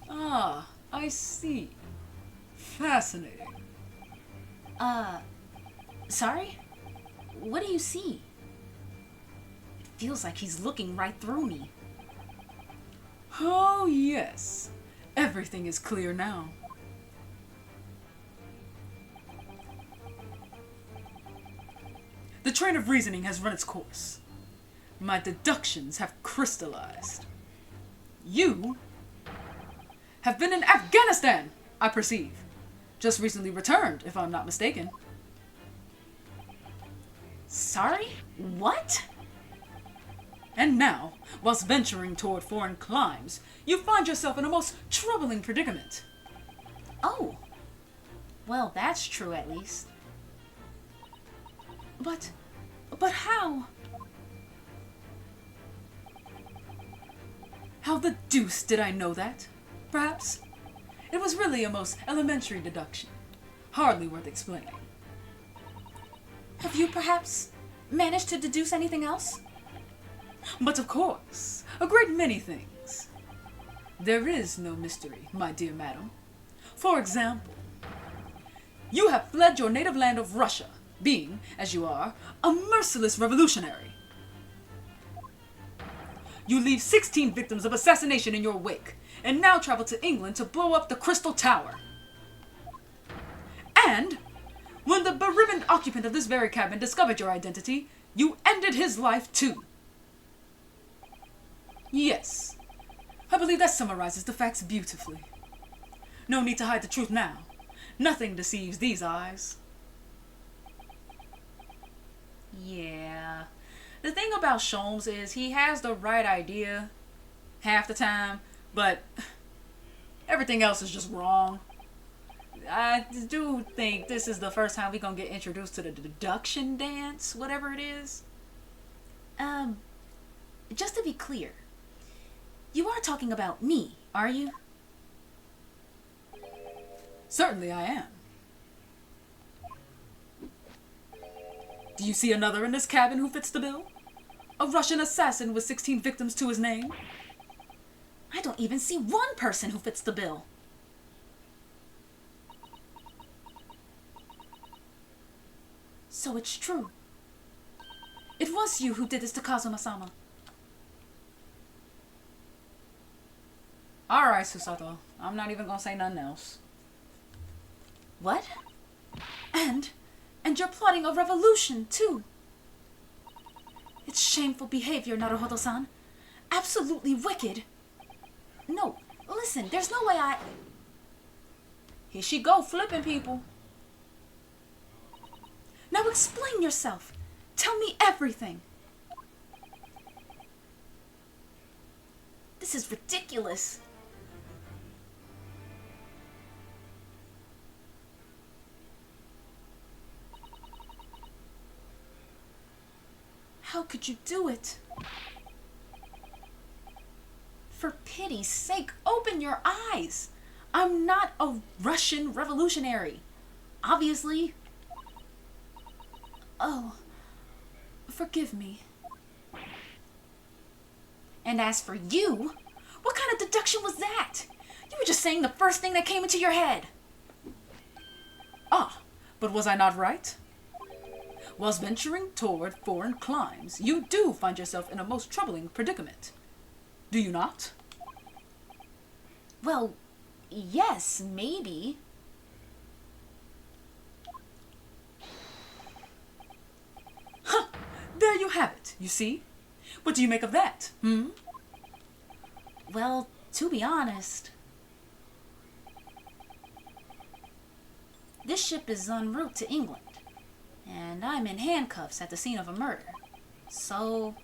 Ah, I see. Fascinating. Sorry? What do you see? It feels like he's looking right through me. Oh, yes. Everything is clear now. The train of reasoning has run its course. My deductions have crystallized. You have been in Afghanistan, I perceive. Just recently returned, if I'm not mistaken. Sorry? What? And now, whilst venturing toward foreign climes, you find yourself in a most troubling predicament. Oh. Well, that's true at least. But how? How the deuce did I know that? Perhaps? It was really a most elementary deduction. Hardly worth explaining. Have you perhaps managed to deduce anything else? But of course, a great many things. There is no mystery, my dear madam. For example, you have fled your native land of Russia, being, as you are, a merciless revolutionary. You leave 16 victims of assassination in your wake, and now travel to England to blow up the Crystal Tower. And, when the beribboned occupant of this very cabin discovered your identity, you ended his life too. Yes, I believe that summarizes the facts beautifully. No need to hide the truth now. Nothing deceives these eyes. Yeah. The thing about Sholmes is he has the right idea half the time, but everything else is just wrong. I do think this is the first time we're gonna get introduced to the deduction dance, whatever it is. Just to be clear, you are talking about me, are you? Certainly I am. Do you see another in this cabin who fits the bill? A Russian assassin with 16 victims to his name? I don't even see one person who fits the bill. So it's true. It was you who did this to Kazuma-sama. Alright, Susato. I'm not even gonna say nothing else. What? And you're plotting a revolution, too. It's shameful behavior, Naruhodo-san. Absolutely wicked. No, listen, there's no way I... Here she go, flipping people. Now explain yourself. Tell me everything. This is ridiculous. How could you do it? For pity's sake, open your eyes. I'm not a Russian revolutionary. Obviously. Oh, forgive me. And as for you, what kind of deduction was that? You were just saying the first thing that came into your head. Ah, but was I not right? Whilst venturing toward foreign climes, you do find yourself in a most troubling predicament. Do you not? Well, yes, maybe. Huh! There you have it, you see? What do you make of that, Well, to be honest, this ship is en route to England, and I'm in handcuffs at the scene of a murder. So,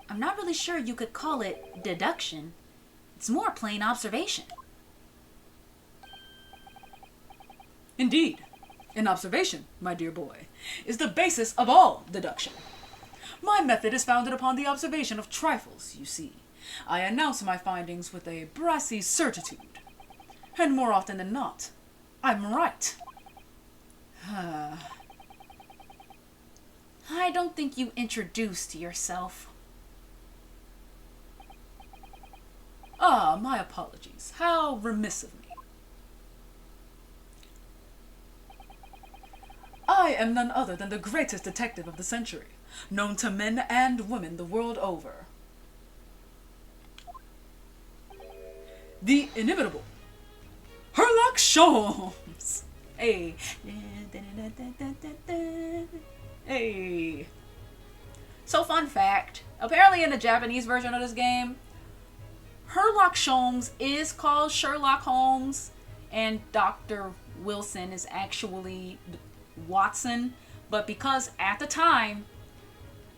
I'm not really sure you could call it deduction. It's more plain observation. Indeed. An observation, my dear boy, is the basis of all deduction. My method is founded upon the observation of trifles, you see. I announce my findings with a brassy certitude. And more often than not, I'm right. I don't think you introduced yourself. Ah, my apologies. How remiss of me. I am none other than the greatest detective of the century, known to men and women the world over. The inimitable Herlock Sholmes. Hey. Hey. So, fun fact. Apparently in the Japanese version of this game, Herlock Sholmes is called Sherlock Holmes, and Dr. Wilson is actually Watson. But because at the time,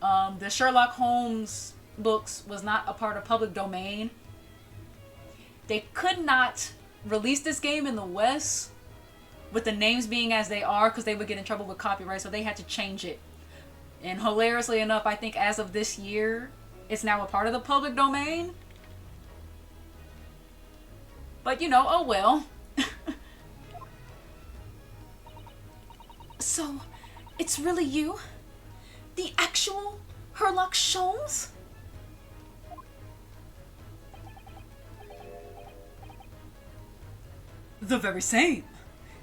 the Sherlock Holmes books was not a part of public domain, they could not release this game in the West with the names being as they are because they would get in trouble with copyright, so they had to change it. And hilariously enough, I think as of this year, it's now a part of the public domain. But you know, oh well. So, it's really you? The actual Herlock Sholmes? The very same.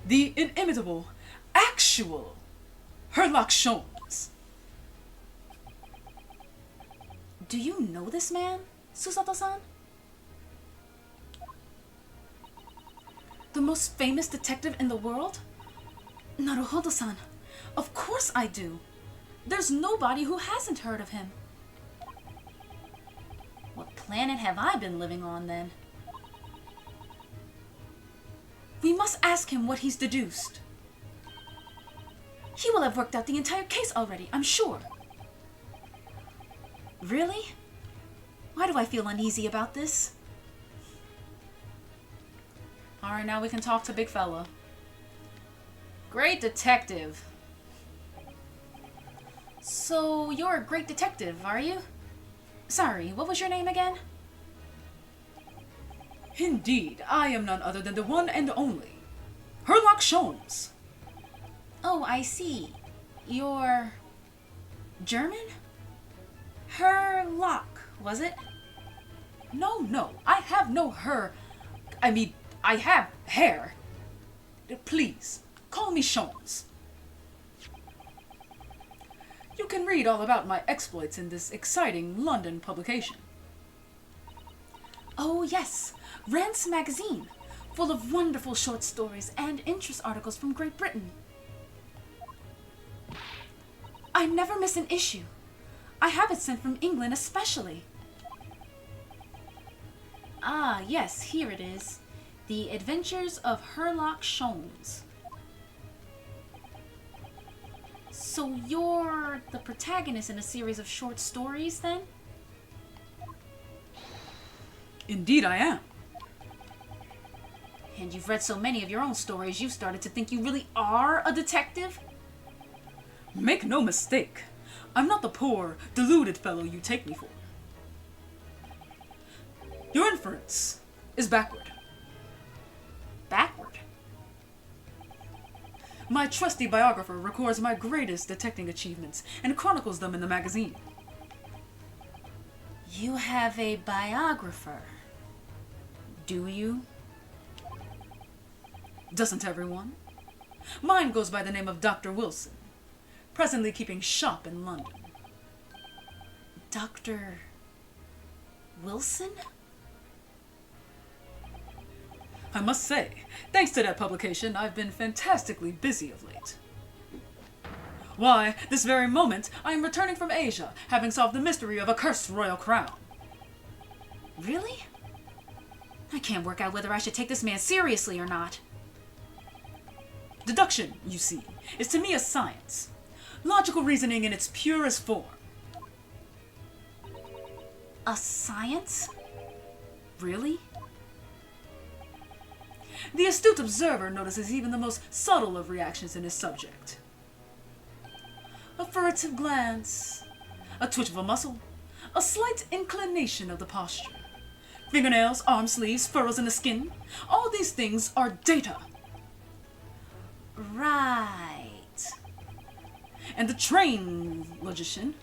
The inimitable, actual Herlock Sholmes. Do you know this man, Susato-san? The most famous detective in the world? Naruhodo-san, of course I do. There's nobody who hasn't heard of him. What planet have I been living on then? We must ask him what he's deduced. He will have worked out the entire case already, I'm sure. Really? Why do I feel uneasy about this? Alright, now we can talk to big fella. Great detective. So, you're a great detective, are you? Sorry, what was your name again? Indeed, I am none other than the one and only Herlock Sholmes. Oh, I see. You're German? Herlock, was it? No, I have no I have hair. Please, call me Sholmes. You can read all about my exploits in this exciting London publication. Oh yes, Rance magazine, full of wonderful short stories and interest articles from Great Britain. I never miss an issue. I have it sent from England especially. Ah, yes, here it is. The Adventures of Herlock Sholmes. So you're the protagonist in a series of short stories, then? Indeed I am. And you've read so many of your own stories, you've started to think you really are a detective? Make no mistake, I'm not the poor, deluded fellow you take me for. Your inference is backward. Backward? My trusty biographer records my greatest detecting achievements and chronicles them in the magazine. You have a biographer, do you? Doesn't everyone? Mine goes by the name of Dr. Wilson, presently keeping shop in London. Dr. Wilson? I must say, thanks to that publication, I've been fantastically busy of late. Why, this very moment, I am returning from Asia, having solved the mystery of a cursed royal crown. Really? I can't work out whether I should take this man seriously or not. Deduction, you see, is to me a science. Logical reasoning in its purest form. A science? Really? The astute observer notices even the most subtle of reactions in his subject. A furtive glance, a twitch of a muscle, a slight inclination of the posture. Fingernails, arm sleeves, furrows in the skin. All these things are data. Right. And the trained logician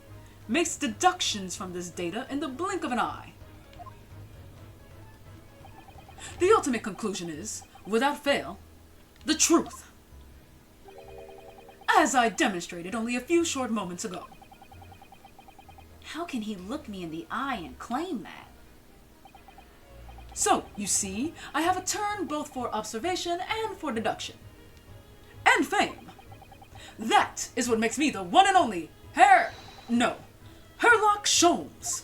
makes deductions from this data in the blink of an eye. The ultimate conclusion is, without fail, the truth. As I demonstrated only a few short moments ago. How can he look me in the eye and claim that? So, you see, I have a turn both for observation and for deduction. And fame. That is what makes me the one and only Herlock Sholmes.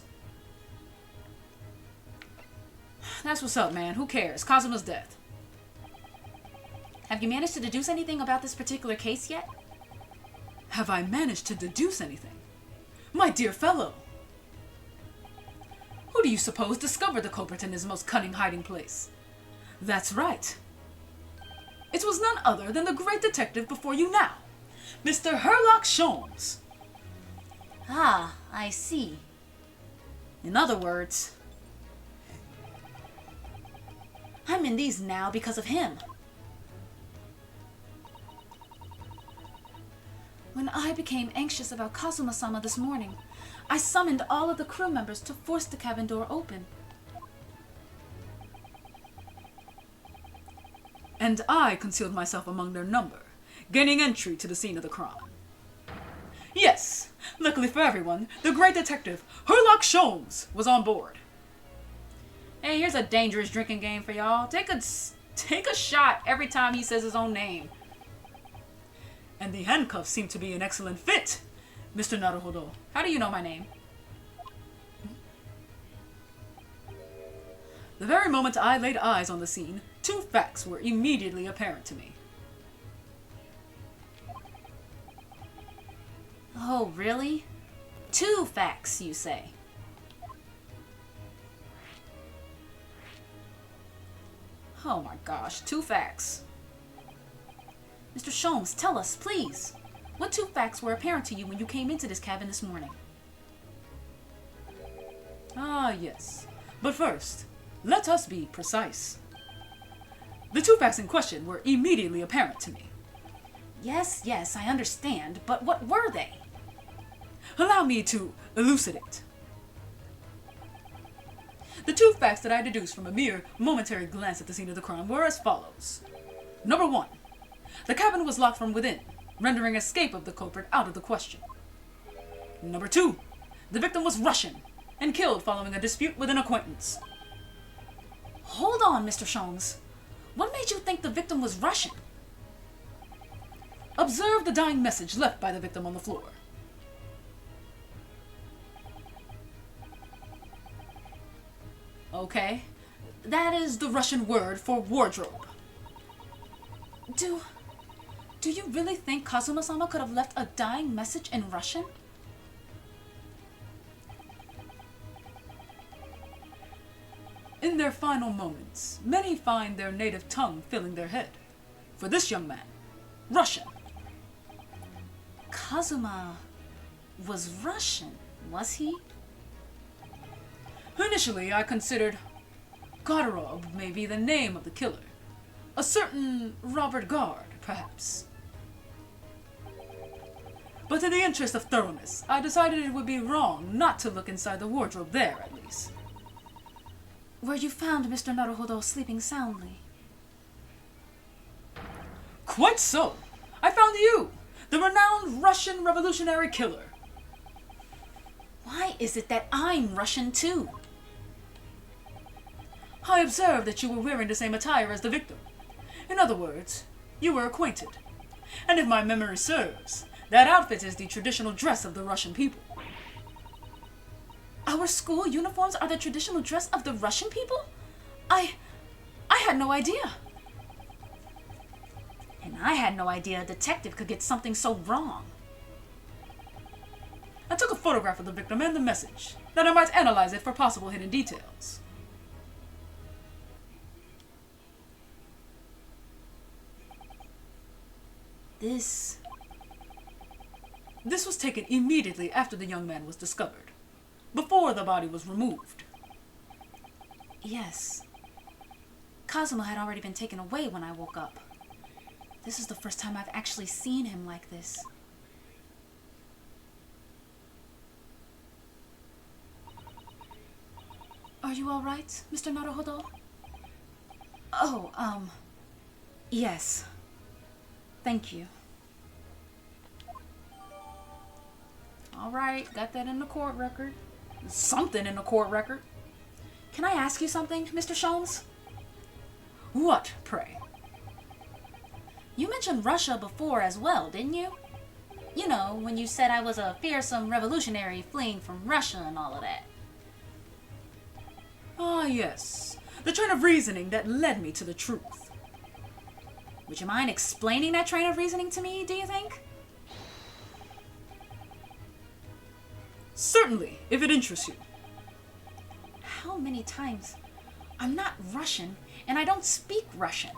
That's what's up, man. Who cares? Cosima's death. Have you managed to deduce anything about this particular case yet? Have I managed to deduce anything? My dear fellow! Who do you suppose discovered the culprit in his most cunning hiding place? That's right. It was none other than the great detective before you now, Mr. Herlock Sholmes. Ah, I see. In other words, I'm in these now because of him. When I became anxious about Kazuma-sama this morning, I summoned all of the crew members to force the cabin door open. And I concealed myself among their number, gaining entry to the scene of the crime. Yes, luckily for everyone, the great detective, Herlock Sholmes, was on board. Hey, here's a dangerous drinking game for y'all. Take a shot every time he says his own name. And the handcuffs seem to be an excellent fit, Mr. Naruhodo. How do you know my name? The very moment I laid eyes on the scene, two facts were immediately apparent to me. Oh, really? 2 facts, you say? Oh my gosh, 2 facts. Mr. Sholmes, tell us, please. What 2 facts were apparent to you when you came into this cabin this morning? Ah, yes. But first, let us be precise. The 2 facts in question were immediately apparent to me. Yes, I understand, but what were they? Allow me to elucidate. The 2 facts that I deduced from a mere momentary glance at the scene of the crime were as follows. Number 1. The cabin was locked from within, rendering escape of the culprit out of the question. Number 2, the victim was Russian and killed following a dispute with an acquaintance. Hold on, Mr. Sholmes. What made you think the victim was Russian? Observe the dying message left by the victim on the floor. Okay, that is the Russian word for wardrobe. Do you really think Kazuma-sama could have left a dying message in Russian? In their final moments, many find their native tongue filling their head. For this young man, Russian. Kazuma was Russian, was he? Initially, I considered Godorov may be the name of the killer. A certain Robert Gard, perhaps. But in the interest of thoroughness, I decided it would be wrong not to look inside the wardrobe there, at least. Where you found Mr. Naruhodo sleeping soundly. Quite so. I found you, the renowned Russian revolutionary killer. Why is it that I'm Russian too? I observed that you were wearing the same attire as the victim. In other words, you were acquainted. And if my memory serves, that outfit is the traditional dress of the Russian people. Our school uniforms are the traditional dress of the Russian people? I had no idea. And I had no idea a detective could get something so wrong. I took a photograph of the victim and the message, that I might analyze it for possible hidden details. This was taken immediately after the young man was discovered, before the body was removed. Yes. Kazuma had already been taken away when I woke up. This is the first time I've actually seen him like this. Are you all right, Mr. Naruhodo? Oh, yes. Thank you. All right, got that in the court record. Something in the court record. Can I ask you something, Mr. Sholmes? What, pray? You mentioned Russia before as well, didn't you? You know, when you said I was a fearsome revolutionary fleeing from Russia and all of that. Ah, yes. The train of reasoning that led me to the truth. Would you mind explaining that train of reasoning to me, do you think? Certainly, if it interests you. How many times? I'm not Russian, and I don't speak Russian.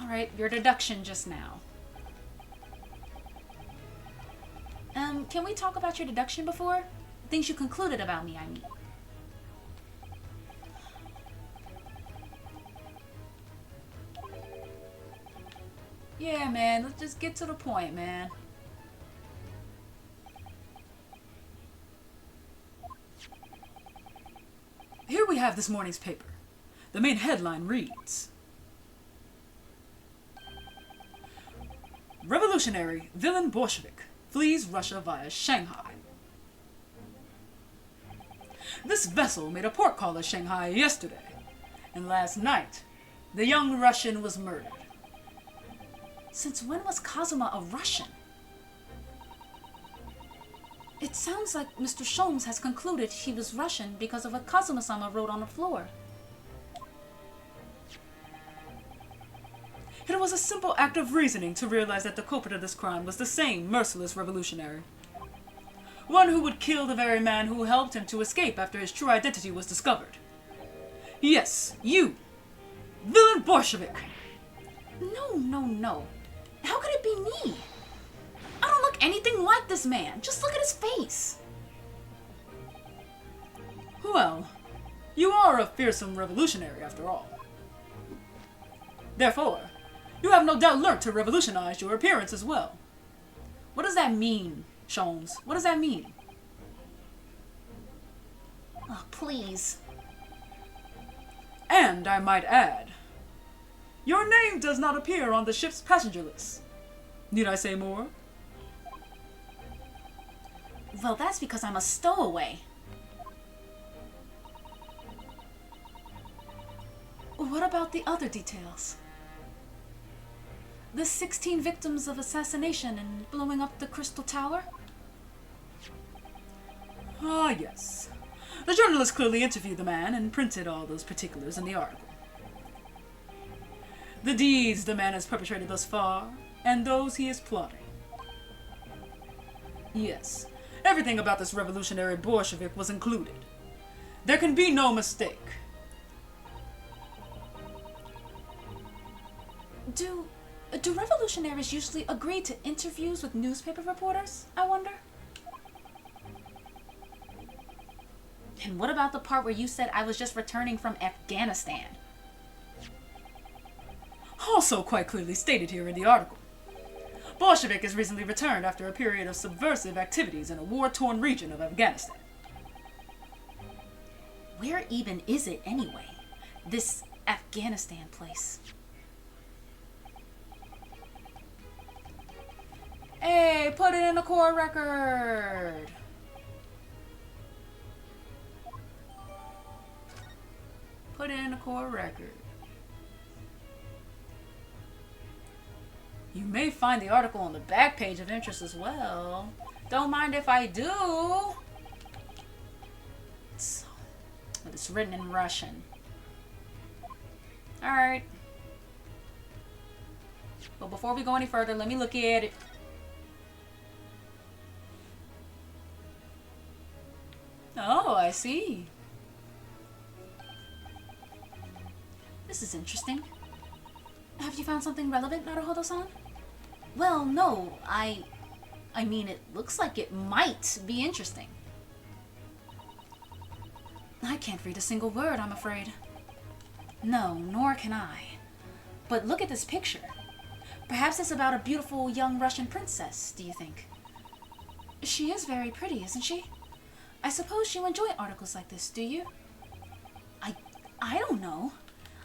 Alright, your deduction just now. Can we talk about your deduction before? Things you concluded about me, I mean. Yeah, man, let's just get to the point, man. Here we have this morning's paper. The main headline reads, Revolutionary villain Bolshevik flees Russia via Shanghai. This vessel made a port call at Shanghai yesterday, and last night, the young Russian was murdered. Since when was Kazuma a Russian? It sounds like Mr. Sholmes has concluded he was Russian because of what Kazuma-sama wrote on the floor. It was a simple act of reasoning to realize that the culprit of this crime was the same merciless revolutionary. One who would kill the very man who helped him to escape after his true identity was discovered. Yes, you! Villain Bolshevik! No. How could it be me? I don't look anything like this man. Just look at his face. Well, you are a fearsome revolutionary after all. Therefore, you have no doubt learnt to revolutionize your appearance as well. What does that mean, Sholmes? What does that mean? Oh, please. And I might add, your name does not appear on the ship's passenger list. Need I say more? Well, that's because I'm a stowaway. What about the other details? The 16 victims of assassination and blowing up the Crystal Tower? Ah, yes. The journalist clearly interviewed the man and printed all those particulars in the article. The deeds the man has perpetrated thus far, and those he is plotting. Yes, everything about this revolutionary Bolshevik was included. There can be no mistake. Do revolutionaries usually agree to interviews with newspaper reporters, I wonder? And what about the part where you said I was just returning from Afghanistan? Also quite clearly stated here in the article. Bolshevik has recently returned after a period of subversive activities in a war-torn region of Afghanistan. Where even is it anyway? This Afghanistan place. Hey, put it in the core record! Put it in the core record. You may find the article on the back page of interest as well. Don't mind if I do. But it's written in Russian. Alright. But before we go any further, let me look at it. Oh, I see. This is interesting. Have you found something relevant, Naruhodo-san? Well, no, I mean, it looks like it might be interesting. I can't read a single word, I'm afraid. No, nor can I. But look at this picture. Perhaps it's about a beautiful young Russian princess, do you think? She is very pretty, isn't she? I suppose you enjoy articles like this, do you? I don't know.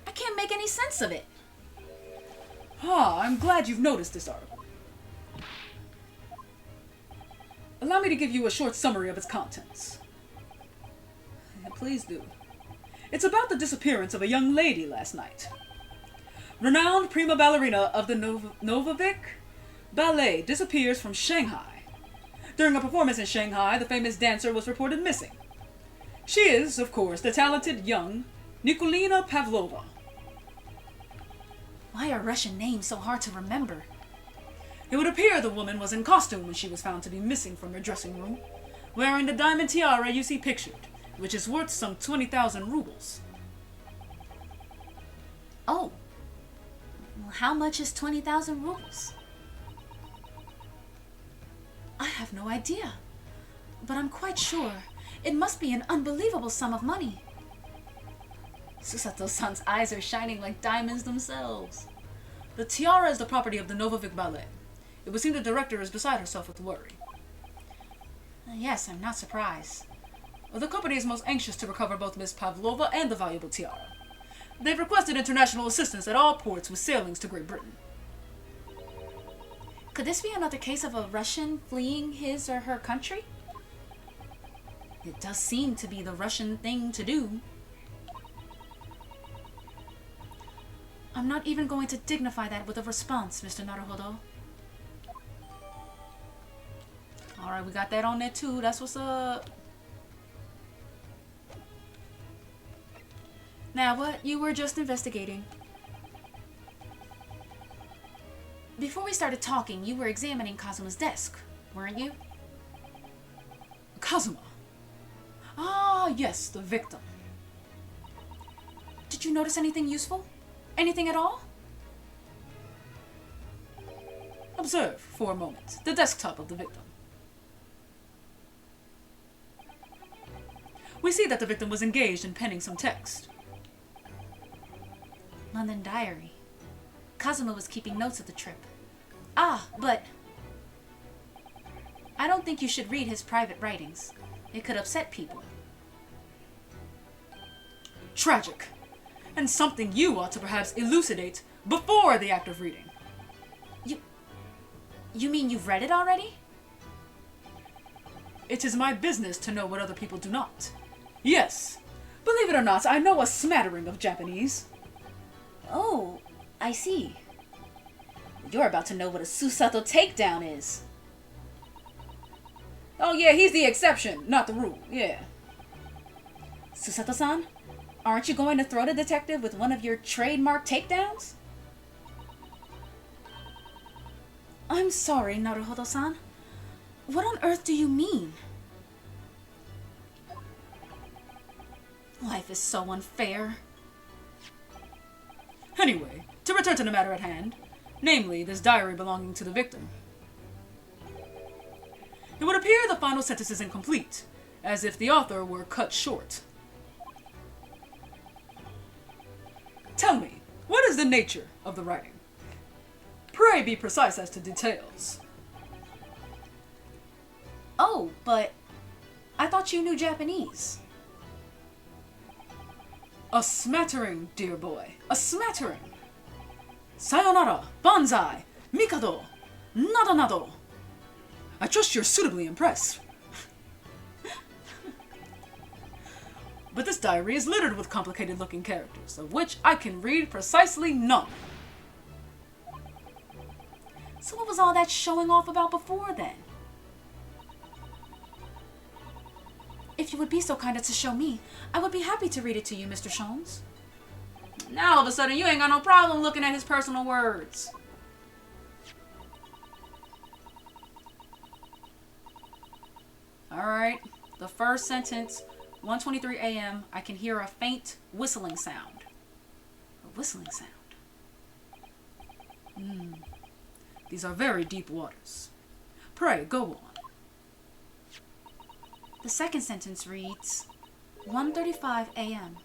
I can't make any sense of it. Ah, I'm glad you've noticed this article. Allow me to give you a short summary of its contents. Please do. It's about the disappearance of a young lady last night. Renowned prima ballerina of the Novovik Ballet disappears from Shanghai. During a performance in Shanghai, the famous dancer was reported missing. She is, of course, the talented young Nikolina Pavlova. Why are Russian names so hard to remember? It would appear the woman was in costume when she was found to be missing from her dressing room, wearing the diamond tiara you see pictured, which is worth some 20,000 rubles. Oh. Well, how much is 20,000 rubles? I have no idea. But I'm quite sure it must be an unbelievable sum of money. Susato-san's eyes are shining like diamonds themselves. The tiara is the property of the Novovik Ballet. It would seem the director is beside herself with worry. Yes, I'm not surprised. The company is most anxious to recover both Miss Pavlova and the valuable tiara. They've requested international assistance at all ports with sailings to Great Britain. Could this be another case of a Russian fleeing his or her country? It does seem to be the Russian thing to do. I'm not even going to dignify that with a response, Mr. Naruhodo. Alright, we got that on there too. That's what's up. Now what? You were just investigating. Before we started talking, you were examining Kazuma's desk, weren't you? Kazuma? Ah, yes, the victim. Did you notice anything useful? Anything at all? Observe, for a moment, the desktop of the victim. We see that the victim was engaged in penning some text. London Diary. Kazuma was keeping notes of the trip. Ah, but I don't think you should read his private writings. It could upset people. Tragic. And something you ought to perhaps elucidate before the act of reading. You mean you've read it already? It is my business to know what other people do not. Yes, believe it or not, I know a smattering of Japanese. Oh, I see. You're about to know what a Susato takedown is. Oh yeah, he's the exception, not the rule, yeah. Susato-san, aren't you going to throw the detective with one of your trademark takedowns? I'm sorry, Naruhodo-san. What on earth do you mean? Life is so unfair. Anyway, to return to the matter at hand, namely this diary belonging to the victim. It would appear the final sentence is incomplete, as if the author were cut short. Tell me, what is the nature of the writing? Pray be precise as to details. Oh, but I thought you knew Japanese. A smattering, dear boy, a smattering. Sayonara, banzai, mikado, nado nado. I trust you're suitably impressed. But this diary is littered with complicated-looking characters, of which I can read precisely none. So what was all that showing off about before then? If you would be so kind as to show me, I would be happy to read it to you, Mr. Sholmes. Now all of a sudden you ain't got no problem looking at his personal words. Alright, the first sentence, 1:23 a.m., I can hear a faint whistling sound. A whistling sound. These are very deep waters. Pray, go on. The second sentence reads, 1:35 a.m.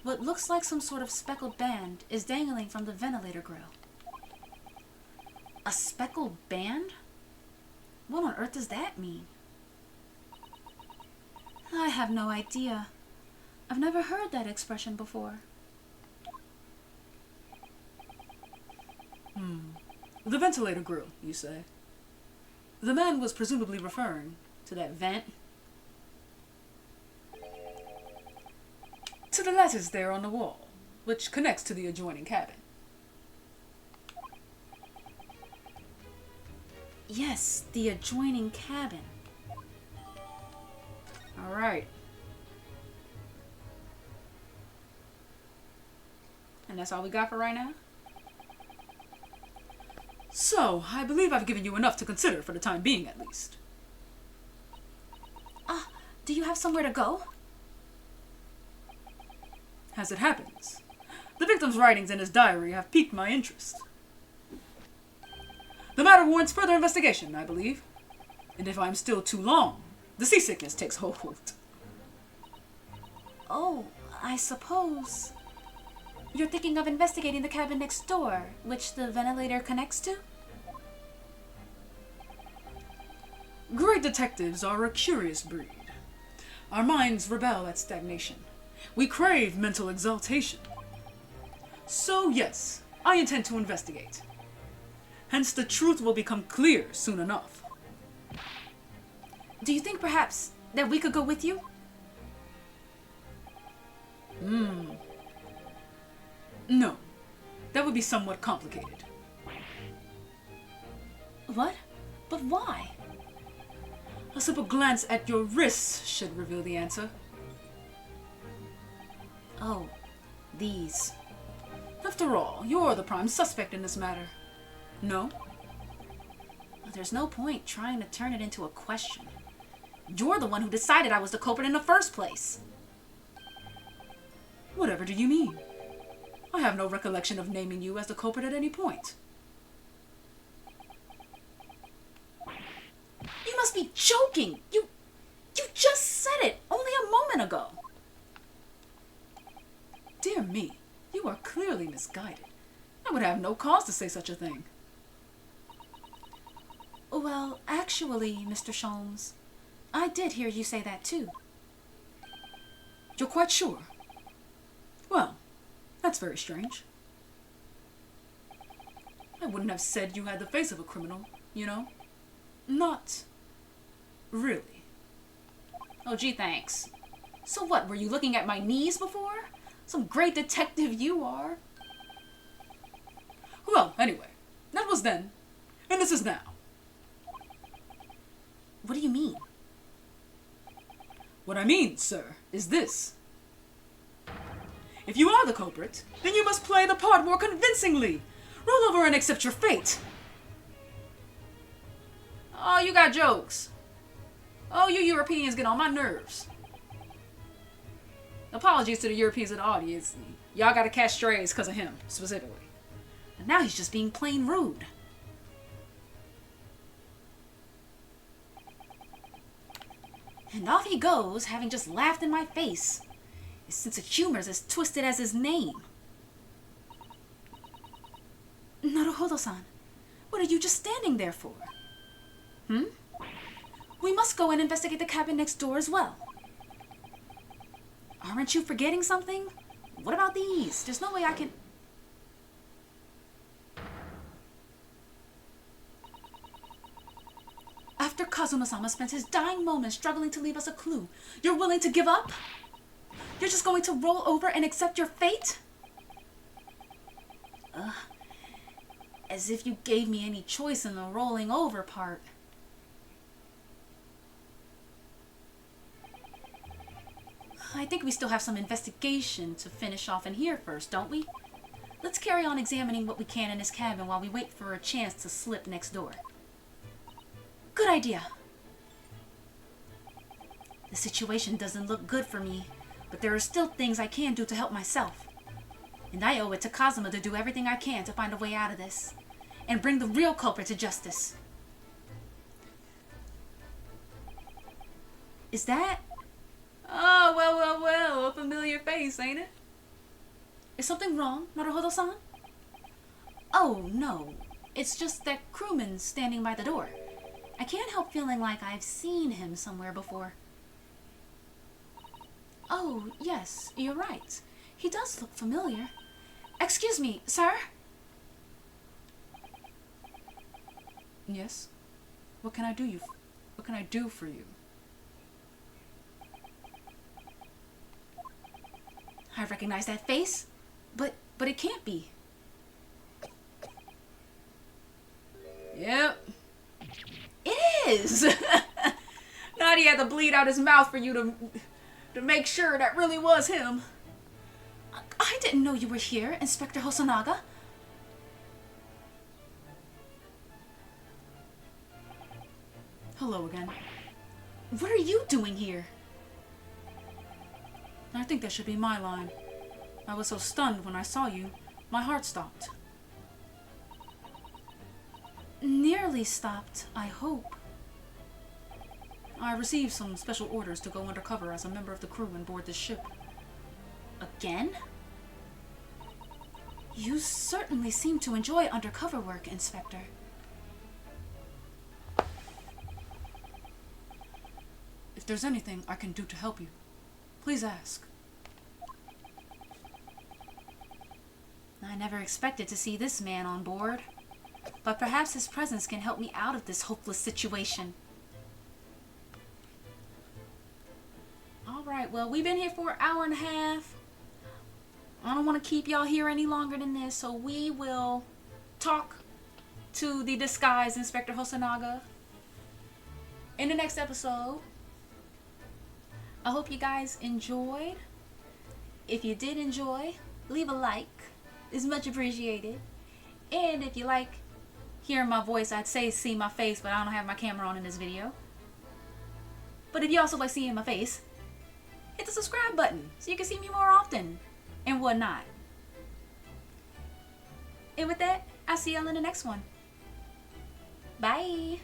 What looks like some sort of speckled band is dangling from the ventilator grill. A speckled band? What on earth does that mean? I have no idea. I've never heard that expression before. The ventilator grill, you say? The man was presumably referring to that vent. To the lattice there on the wall, which connects to the adjoining cabin. Yes, the adjoining cabin. Alright. And that's all we got for right now? So, I believe I've given you enough to consider for the time being, at least. Do you have somewhere to go? As it happens, the victim's writings in his diary have piqued my interest. The matter warrants further investigation, I believe. And if I'm still too long, the seasickness takes hold. Oh, I suppose you're thinking of investigating the cabin next door, which the ventilator connects to? Great detectives are a curious breed. Our minds rebel at stagnation. We crave mental exaltation. So yes, I intend to investigate. Hence the truth will become clear soon enough. Do you think perhaps that we could go with you? No, that would be somewhat complicated. What? But why? A simple glance at your wrists should reveal the answer. Oh, these. After all, you're the prime suspect in this matter. No? There's no point trying to turn it into a question. You're the one who decided I was the culprit in the first place. Whatever do you mean? I have no recollection of naming you as the culprit at any point. You must be joking! You just said it only a moment ago! Dear me, you are clearly misguided. I would have no cause to say such a thing. Well, actually, Mr. Sholmes, I did hear you say that too. You're quite sure? Well, that's very strange. I wouldn't have said you had the face of a criminal, you know? Not really. Oh, gee, thanks. So what, were you looking at my knees before? Some great detective you are. Well, anyway, that was then, and this is now. What do you mean? What I mean, sir, is this. If you are the culprit, then you must play the part more convincingly. Roll over and accept your fate. Oh, you got jokes. Oh, you Europeans get on my nerves. Apologies to the Europeans in the audience. Y'all gotta catch strays because of him, specifically. And now he's just being plain rude. And off he goes, having just laughed in my face. His sense of humor is as twisted as his name. Naruhodo-san, what are you just standing there for? We must go and investigate the cabin next door as well. Aren't you forgetting something? What about these? There's no way I can... After Kazuma-sama spent his dying moments struggling to leave us a clue, you're willing to give up? You're just going to roll over and accept your fate? As if you gave me any choice in the rolling over part. I think we still have some investigation to finish off in here first, don't we? Let's carry on examining what we can in this cabin while we wait for a chance to slip next door. Good idea. The situation doesn't look good for me, but there are still things I can do to help myself. And I owe it to Kazuma to do everything I can to find a way out of this, and bring the real culprit to justice. Is that... Oh, well, a familiar face, ain't it? Is something wrong, Naruhodo-san? Oh, no. It's just that crewman standing by the door. I can't help feeling like I've seen him somewhere before. Oh, yes, you're right. He does look familiar. Excuse me, sir? Yes? What can I do for you? I recognize that face, but it can't be. Yep. It is! Not he had to bleed out his mouth for you to make sure that really was him. I didn't know you were here, Inspector Hosonaga. Hello again. What are you doing here? I think that should be my line. I was so stunned when I saw you, my heart stopped. Nearly stopped, I hope. I received some special orders to go undercover as a member of the crew and board this ship. Again? You certainly seem to enjoy undercover work, Inspector. If there's anything I can do to help you, please ask. I never expected to see this man on board, but perhaps his presence can help me out of this hopeless situation. Alright, well, we've been here for an hour and a half. I don't want to keep y'all here any longer than this, so we will talk to the disguised Inspector Hosonaga in the next episode. I hope you guys enjoyed. If you did enjoy, leave a like. It's much appreciated. And if you like hearing my voice, I'd say see my face, but I don't have my camera on in this video. But if you also like seeing my face, hit the subscribe button so you can see me more often and whatnot. And with that, I'll see y'all in the next one. Bye.